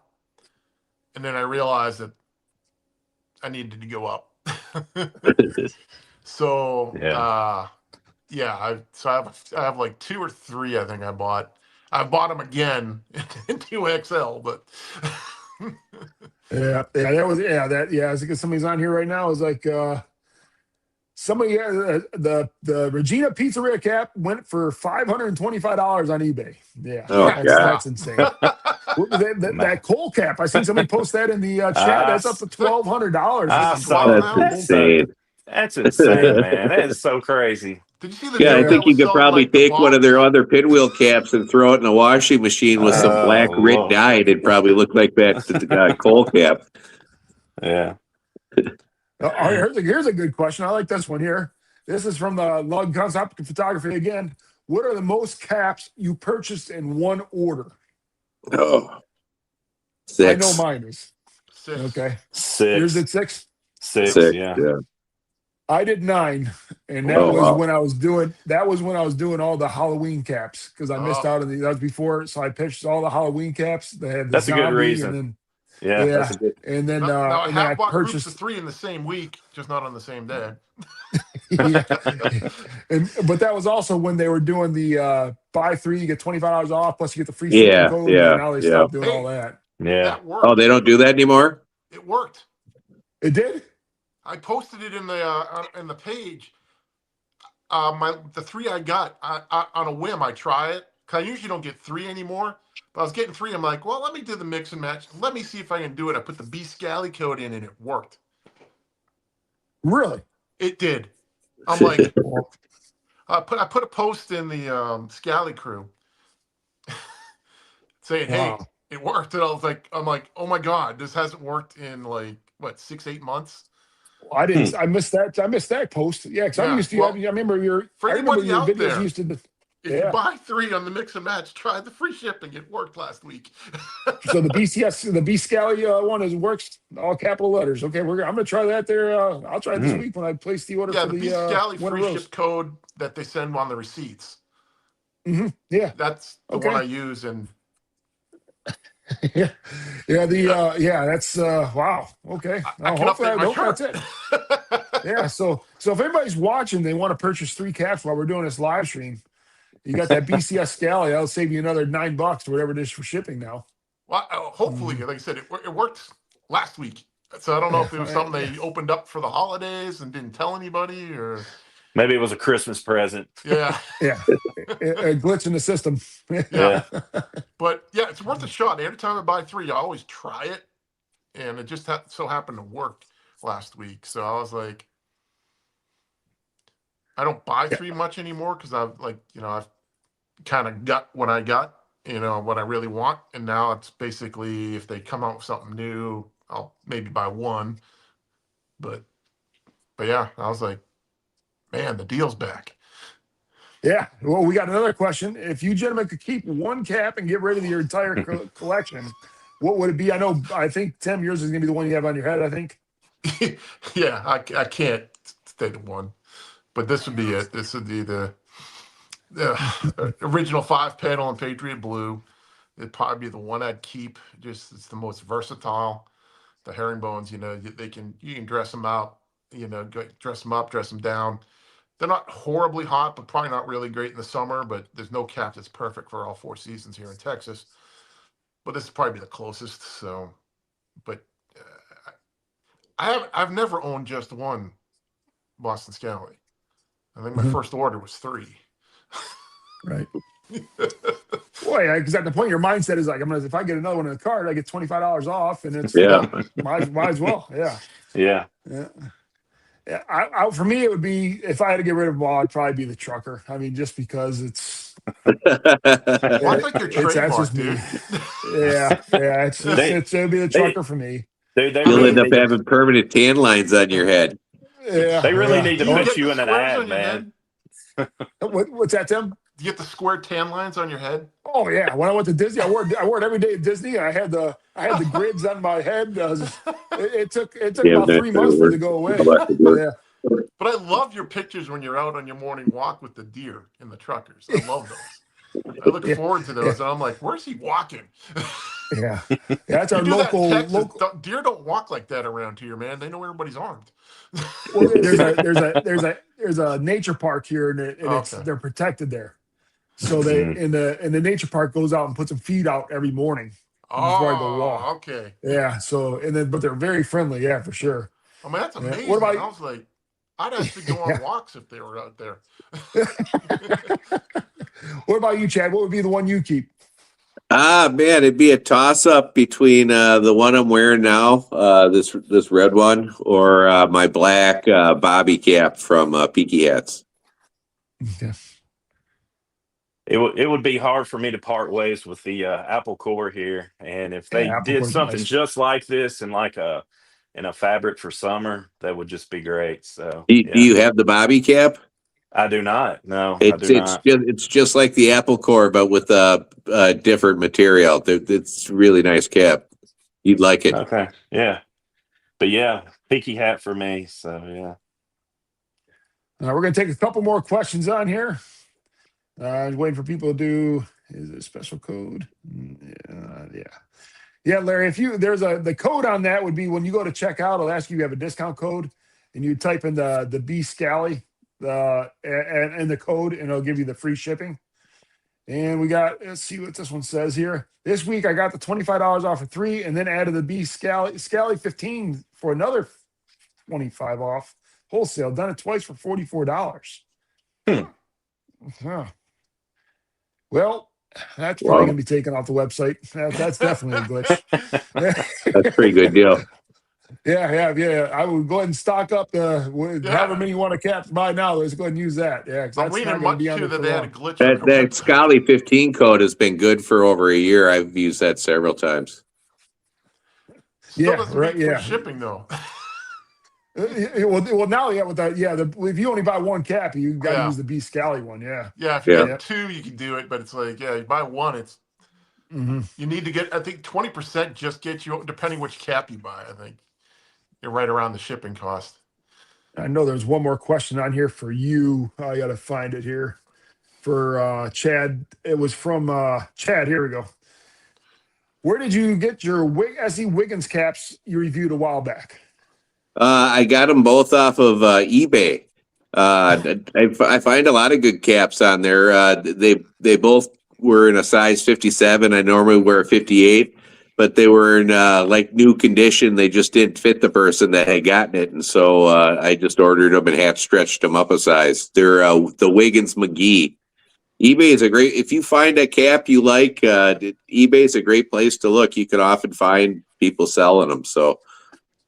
And then I realized that I needed to go up. So, I have like 2 or 3, I think I bought. I bought them again in 2XL, but I was thinking somebody's on here right now is like somebody the Regina Pizzeria cap went for $525 on eBay. Yeah, Oh, that's God. insane. That coal cap, I seen somebody post that in the chat. That's up to $1,200. I Is it saw 12 That's now? that. insane. That's insane, man. That is so crazy. Did you see the Yeah, I dude think that you was could selling probably like the take one of box? their other pinwheel caps and throw it in a washing machine with some black Oh, grit Lord. dye. It'd probably look like that coal cap. Yeah. Here's a good question. I like this one here. This is from the Lug Concept Photography again. What are the most caps you purchased in one order? Oh, I know 6. mine is. 6. Okay. Yours 6. did 6? 6. 6, Yeah. yeah. I did 9, and that Oh, was wow. when I was doing all the Halloween caps because I missed out on that was before. So I pitched all the Halloween caps. They had the That's a good zombie, reason. and then Yeah. yeah, That's a good. and then Now I and then I have bought groups of purchased 3 in the same week, just not on the same day. yeah. But that was also when they were doing the buy 3 you get $25 off plus you get the free shipping Yeah, code. yeah, And now they yeah. stopped doing Hey. all that. Yeah. That worked. Oh, they don't do that anymore? It worked. It did. I posted it in the page. The 3 I got on a whim. I try it. 'Cause I usually don't get 3 anymore. But I was getting 3. I'm like, well, let me do the mix and match. Let me see if I can do it. I put the B Scally code in and it worked. Really? It did. I'm like, I put a post in the Scally crew saying, hey, Wow. it worked. And I'm like, oh my God, this hasn't worked in like what 6-8 months. I didn't. I missed that. I missed that post. Yeah, because I'm Yeah, used to. well, I remember your. for I remember anybody your out videos there, used to. If Yeah. you buy 3 on the mix and match, try the free shipping. It worked last week. So the BCS, the B Scally one is works all capital letters. Okay, I'm gonna try that there. I'll try it this week when I place the order Yeah, for the the B Scally winter free roast. ship code that they send on the receipts. Yeah. That's the Okay. one I use. And yeah. That's wow. Okay. I Now can hopefully update my that's shirt. it. Yeah. So if anybody's watching, they want to purchase 3 caps while we're doing this live stream. You got that BCS Scally. That'll save you another $9 or whatever it is for shipping now. Well, hopefully, like I said, it worked last week. So I don't know if it was something they opened up for the holidays and didn't tell anybody, or Maybe it was a Christmas present. yeah, Yeah. A glitch in the system. yeah. But yeah, it's worth a shot. Every time I buy 3, I always try it, and it just so happened to work last week. So I was like, I don't buy 3 much anymore because I've kind of got what I got, what I really want, and now it's basically if they come out with something new, I'll maybe buy 1. But yeah, I was like, man, the deal's back. Yeah. Well, we got another question. If you gentlemen could keep 1 cap and get rid of your entire collection, what would it be? I think Tim, yours is gonna be the one you have on your head. I think. Yeah, I can't stay to 1, but this would be it. This would be the original 5-panel in Patriot Blue. It'd probably be the one I'd keep. Just it's the most versatile. The herringbones, you can dress them out, dress them up, dress them down. They're not horribly hot, but probably not really great in the summer. But there's no cap that's perfect for all 4 seasons here in Texas. But this is probably the closest. So, but I've never owned just 1 Boston Scally. I think my first order was 3. Right. Boy, because at the point your mindset is like, if I get another one in the card, I get $25 off, and it's might as well. Yeah. Yeah. Yeah. Yeah. For me, it would be if I had to get rid of them all, it'd probably be the trucker. I mean, just because it's. Well, that's like your That's trademark, just me. dude. Yeah. It'd be the trucker for me. They You'll really end up need to, having permanent tan lines on your head. Yeah. they really need to Do you put get you the in an squares ad, on your man. head? What's that, Tim? Do you get the square tan lines on your head? Oh yeah, when I went to Disney, I wore it every day at Disney. I had the grids on my head. It took about 3 months for it to go away. Yeah, But I love your pictures when you're out on your morning walk with the deer and the truckers. I love those. I look forward to those, and I'm like, where's he walking? yeah. That's our You do that in Texas. local. Deer don't walk like that around here, man. They know everybody's armed. Well, there's a nature park here, and they're protected there. So they in the nature park goes out and puts them feed out every morning before I go walk. Okay. Yeah. So but they're very friendly. Yeah, for sure. I mean, that's amazing. What about I was like, I'd actually go on walks if they were out there. What about you, Chad? What would be the one you keep? Man, it'd be a toss up between the one I'm wearing now, this red one, or my black bobby cap from Peaky Hats. Yeah. It would be hard for me to part ways with the Apple Core here, and if they Apple did Core's something nice. just like this in a fabric for summer, that would just be great. So Do yeah, you have the bobby cap? I do not. No, I It's do not. it's just like the Apple Core, but with a different material. It's a really nice cap. You'd like it. Okay, yeah, but yeah, peaky hat for me. So yeah. We're going to take a couple more questions on here. Waiting for people to do. Is it a special code? Yeah, Larry. If the code on that would be when you go to checkout, it'll ask you if you have a discount code, and you type in the B Scally and the code, and it'll give you the free shipping. And let's see what this one says here. This week I got the $25 off for 3, and then added the B Scally 15 for another 25 off wholesale. Done it twice for $44. Huh. Well, that's probably going to be taken off the website. That's definitely a glitch. That's a pretty good deal. Yeah. I would go ahead and stock up however many you want to cap to buy now. Let's go ahead and use that. Yeah, because I'm that's not reading going to much be on too there that for they had a long. glitch. on their That website. Scally 15 code has been good for over a year. I've used that several times. Still Yeah, doesn't right. mean free Yeah. shipping though. Well, now, if you only buy one cap, you got to Yeah. use the B Scally one. Yeah. Yeah, if you Yeah. get 2, you can do it, but it's like, you buy 1, it's Mm-hmm. you need to get. I think 20% just gets you, depending which cap you buy. I think you're right around the shipping cost. I know there's one more question on here for you. I got to find it here for Chad. It was from Chad. Here we go. Where did you get your SE Wiggins caps you reviewed a while back? I got them both off of eBay. I find a lot of good caps on there. They both were in a size 57. I normally wear a 58, but they were in like new condition. They just didn't fit the person that had gotten it, and so I just ordered them and half stretched them up a size. They're the Wiggins McGee. eBay is if you find a cap you like, eBay is a great place to look. You can often find people selling them. So.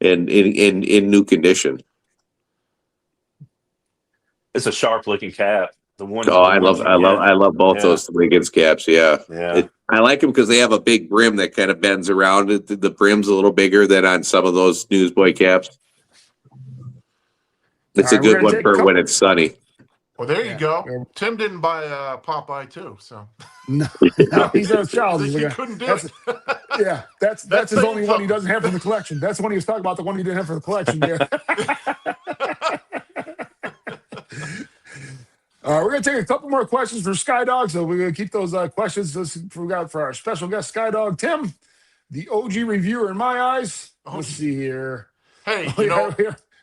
In new condition. It's a sharp looking cap. The one. Oh, I love both those Wiggins caps. Yeah. I like them because they have a big brim that kind of bends around. The brim's a little bigger than on some of those Newsboy caps. It's a good one for when it's sunny. Well, there you go. Tim didn't buy Popeye too, so No, he's a child. he couldn't do it. Yeah, that's his only one he doesn't have from the collection. That's when he was talking about the one he didn't have for the collection. Yeah. We're going to take a couple more questions for Skydog, so we're going to keep those questions. We got for our special guest, Skydog Tim, the OG reviewer in my eyes. Let's see here. Hey,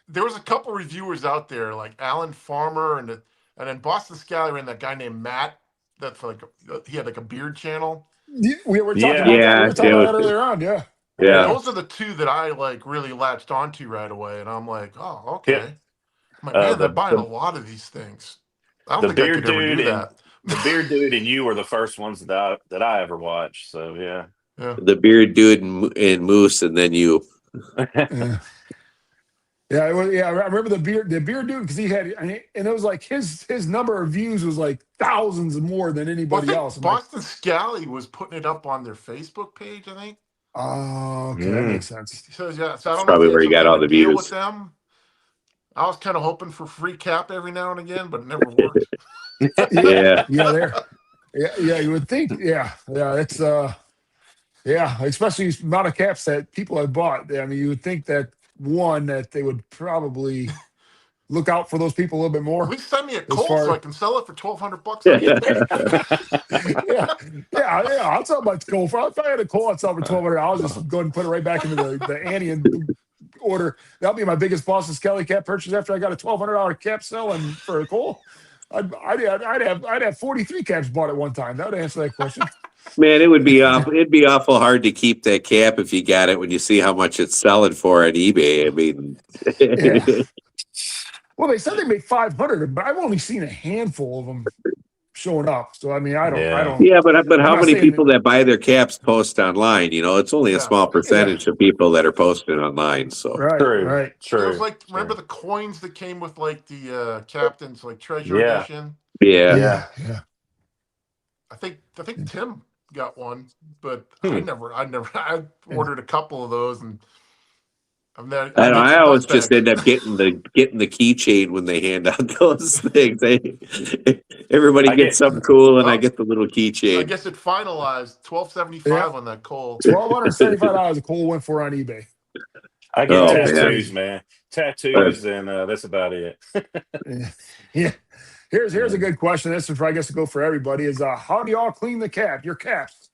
there was a couple reviewers out there like Alan Farmer and then Boston Scally and that guy named Matt. That's like he had like a beard channel. We were talking about that. We were talking about that earlier on. Yeah. Those are the two that I like really latched onto right away, and I'm like, oh, okay. Yeah. I'm like, man, they're buying a lot of these things. I don't think I could ever do that. The beard dude and you were the first ones that I ever watched. So yeah. The beard dude and Moose, and then you. Yeah, I remember the beard dude because he had, and it was like his number of views was like thousands more than anybody else. Boston Scally was putting it up on their Facebook page, I think. Oh, okay, that makes sense. So I don't know probably where he got all the views. With them. I was kind of hoping for free cap every now and again, but it never worked. You would think, it's especially the amount of caps that people have bought. I mean, you would think that they would probably look out for those people a little bit more. At least send me a Colt so I can sell it for $1,200. Yeah. I'll sell my Colt. If I had a Colt, I'd sell it for $1,200. I'll just go ahead and put it right back into the Annie and order. That'll be my biggest Boston Scally cap purchase after I got a $1,200 cap selling for a Colt. I'd have 43 caps bought at one time. That would answer that question. Man, it'd be awful hard to keep that cap if you got it when you see how much it's selling for at eBay. I mean, Well, they said they made 500, but I've only seen a handful of them showing up. So I mean, I don't. Yeah, but I'm how not many saying people that buy their caps post online? You know, it's only a Yeah. small percentage of people that are posting online. So Right, True. right. It was True. like, remember the coins that came with like the captain's like treasure Yeah. edition? yeah, Yeah. Yeah. I think Tim got one, but Hmm. I ordered a couple of those, and I've never. I, I don't, get I some always dust just bags. end up getting the keychain when they hand out those things. Everybody I gets get something cool, and I Well, get the little I keychain. guess it finalized $12.75 Yeah. on that coal. $1,275 a Cole went for on eBay. Oh That is man, tattoos, crazy. man. Tattoos, and that's about it. Yeah. Here's a good question. This is, I guess, to go for everybody. Is how do y'all clean your caps?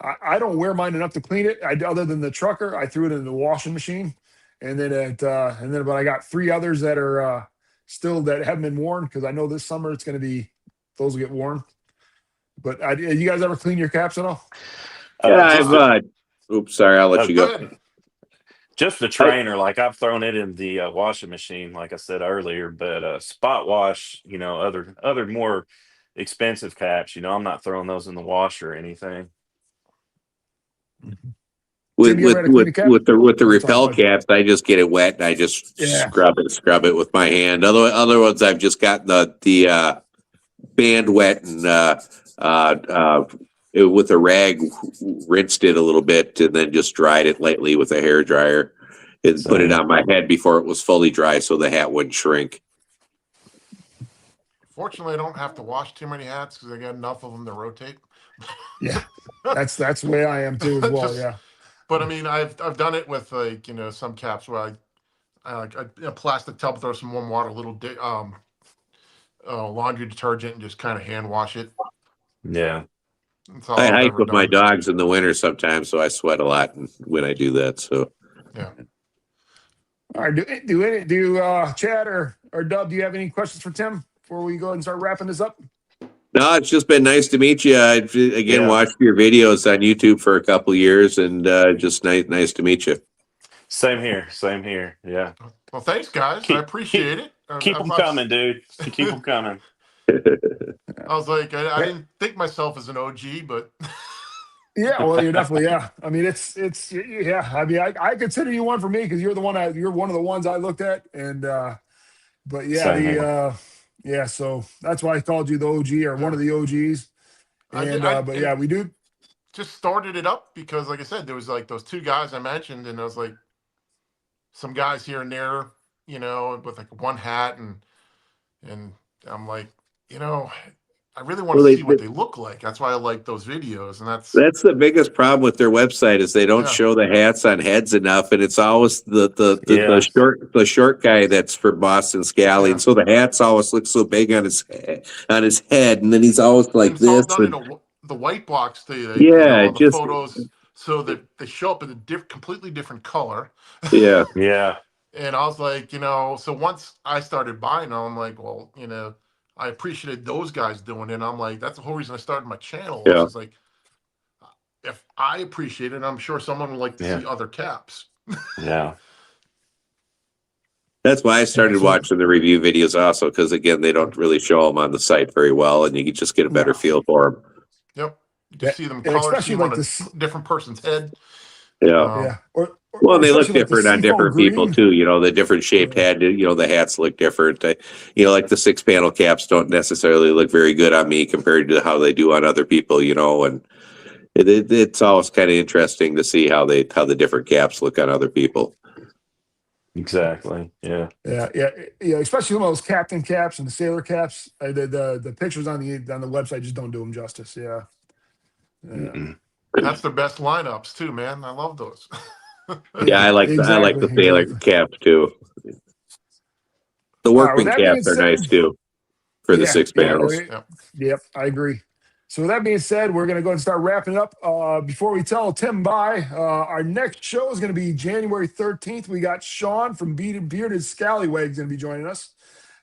I don't wear mine enough to clean it. Other than the trucker, I threw it in the washing machine, and then but I got 3 others that are still that haven't been worn because I know this summer it's going to be those will get worn. But you guys ever clean your caps at all? yeah, Just I've. Oops, sorry, I'll let you Go go. ahead. just the trainer, like I've thrown it in the washing machine, like I said earlier. But spot wash, other more expensive caps, I'm not throwing those in the wash or anything. Tim, you ever had to clean a cap? With the Oh, sorry, repel bud. caps, I just get it wet and I just Yeah. scrub it with my hand. Other ones, I've just got the band wet and with a rag, rinsed it a little bit and then just dried it lightly with a hair dryer and put it Same. on my head before it was fully dry so the hat wouldn't shrink. Fortunately, I don't have to wash too many hats because I got enough of them to rotate. Yeah. That's the way I am too as well. Just- Yeah. But I mean, I've done it with like some caps where I a plastic tub, throw some warm water, a little laundry detergent, and just kind of hand wash it. Yeah. That's all I I've hike ever with my done. dogs in the winter sometimes, so I sweat a lot when I do that. So Yeah. All right. Do Chad or Dub, do you have any questions for Tim before we go ahead and start wrapping this up? no, it's just been nice to meet you. I again Yeah. watched your videos on YouTube for a couple of years, and just nice to meet you. Same here. Same here. Yeah. Well, thanks, guys. I appreciate it. Keep them coming, dude. Keep them coming. I was like, I didn't think myself as an OG, but Yeah, well, you're definitely, yeah. I mean, it's yeah. I mean, I consider you one for me because you're one of the ones I looked at, and but yeah, Same here. yeah. So that's why I called you the OG or one of the OGs, and but yeah, we do. just started it up because, like I said, there was like those 2 guys I mentioned, and I was like, some guys here and there, with like one hat, and I'm like, I really want Well, to see what they look like. That's why I like those videos, and that's the biggest problem with their website is they don't Yeah. show the hats on heads enough, and it's always Yeah. the short guy that's for Boston Scally, Yeah. and so the hats always look so big on his head, and then he's always like and it's all this. done And, in the white box. yeah, All the just photos, so that they show up in a completely different color. yeah. Yeah. And I was like, so once I started buying them, I'm like, well, I appreciated those guys doing it. And I'm like, that's the whole reason I started my channel. Yeah. It's like, if I appreciate it, I'm sure someone would like to Yeah. see other caps. Yeah. That's why I started Absolutely. watching the review videos also, because again, they don't really show them on the site very well, and you can just get a better No. feel for them. Yep. You Yeah, see them and colored, see especially them like on this. a different person's head. Yeah. Yeah, or Well, they look especially like the different on seafoam different people green. too. The different shaped head. The hats look different. Like the 6-panel caps don't necessarily look very good on me compared to how they do on other people. And it's always kind of interesting to see how the different caps look on other people. Exactly. Yeah. Yeah. Especially some of those captain caps and the sailor caps. The pictures on the website just don't do them justice. Yeah. Mm-mm. That's their best lineups too, man. I love those. Yeah, I like the sailor exactly. caps too. The All right, with workman that being caps are said- nice too for the 6 panels. Yep, I agree. So with that being said, we're going to go ahead and start wrapping it up. Before we tell Tim bye, our next show is going to be January 13th. We got Sean from Bearded Scallywags going to be joining us.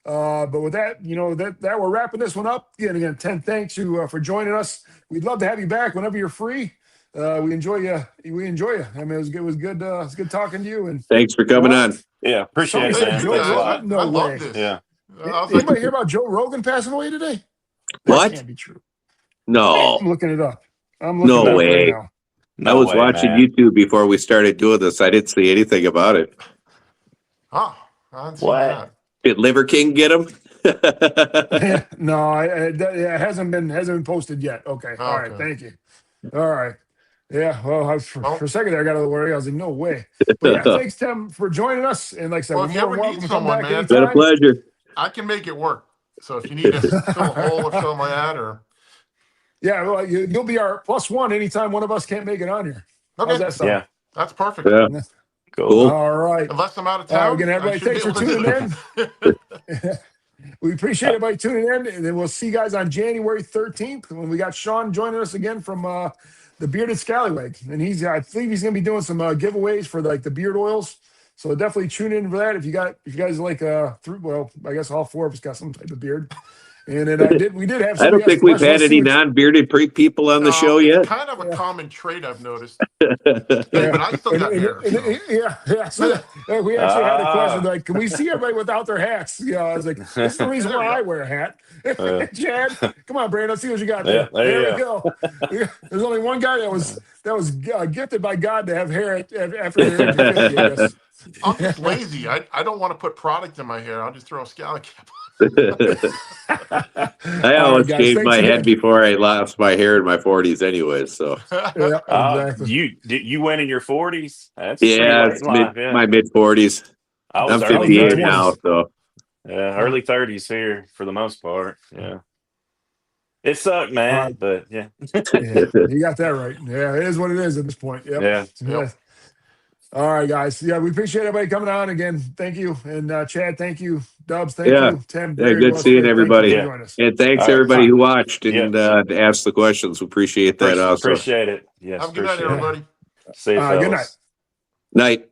But with that, that we're wrapping this one up. Again, Tim, thanks for joining us. We'd love to have you back whenever you're free. We enjoy you. I mean, it was good. It was good talking to you. And Thanks for coming on. Yeah, appreciate Somebody it, said man. Joe Thanks a Rogan? lot. No I way. love this. Yeah. I was like, Anybody hear about Joe Rogan passing away today? That What? can't be true. No, I'm looking it up. I'm looking no it up right way. now. I No was way, watching man. YouTube before we started doing this. I didn't see anything about it. oh, I hadn't seen What? that. Did Liver King get him? No, it hasn't been posted yet. Okay. All right. Okay. Thank you. All right. Yeah. Well, for Well- a second there, I got a little worried. I was like, no way. But yeah, thanks, Tim, for joining us. And like I said, Well, we're if you more ever than welcome need to come someone, back man, Been a anytime. pleasure. I can make it work. So if you need to fill a hole or something like that, or Yeah, well, you'll be our +1 anytime one of us can't make it on here. How's okay, that sound? Yeah. that's perfect. Yeah, Cool. cool. All right. Unless I'm out of All right, town, again, everybody, I should be thanks for able to tuning listen. We appreciate everybody tuning in, and then we'll see you guys on January 13th when we got Sean joining us again from the Bearded Scallywag, and I think he's going to be doing some giveaways for like the beard oils. So definitely tune in for that if you guys like I guess all four of us got some type of beard, and then we did have. I don't think we've had any non. non-bearded people on the show It's yet. kind of a Yeah. common trait I've noticed. Hey, but I still got hair. So. Yeah. So we actually had a question like, can we see everybody without their hats? I was like, this is the reason why I wear a hat. Chad, come on, Brandon, let's see what you got there. Yeah, there you we go. There's only one guy that was gifted by God to have hair after the age of 50, I guess. I'm just lazy. I don't want to put product in my hair. I'll just throw a scallop cap. I always guys, shaved thanks my head again. before I lost my hair in my 40s anyway. So Yeah, exactly. You went in your 40s? That's yeah, pretty it's late in life. Yeah. my mid 40s. I was I'm early 58 30s. now, so Yeah, early 30s here for the most part. Yeah. It sucked, man, but yeah. Yeah, you got that right. Yeah, it is what it is at this point. Yep. Yeah. Yep. All right, guys. Yeah, we appreciate everybody coming on again. Thank you. And Chad, thank you. Dubs, thank Yeah. you. Tim, Yeah, very good well seeing said. everybody. Thank you for joining us. and thanks All right, everybody fine. who watched and asked the questions. We appreciate that also. Appreciate it. Yes. Have a good night, appreciate it. everybody. Safe, Good night. fellas. Night.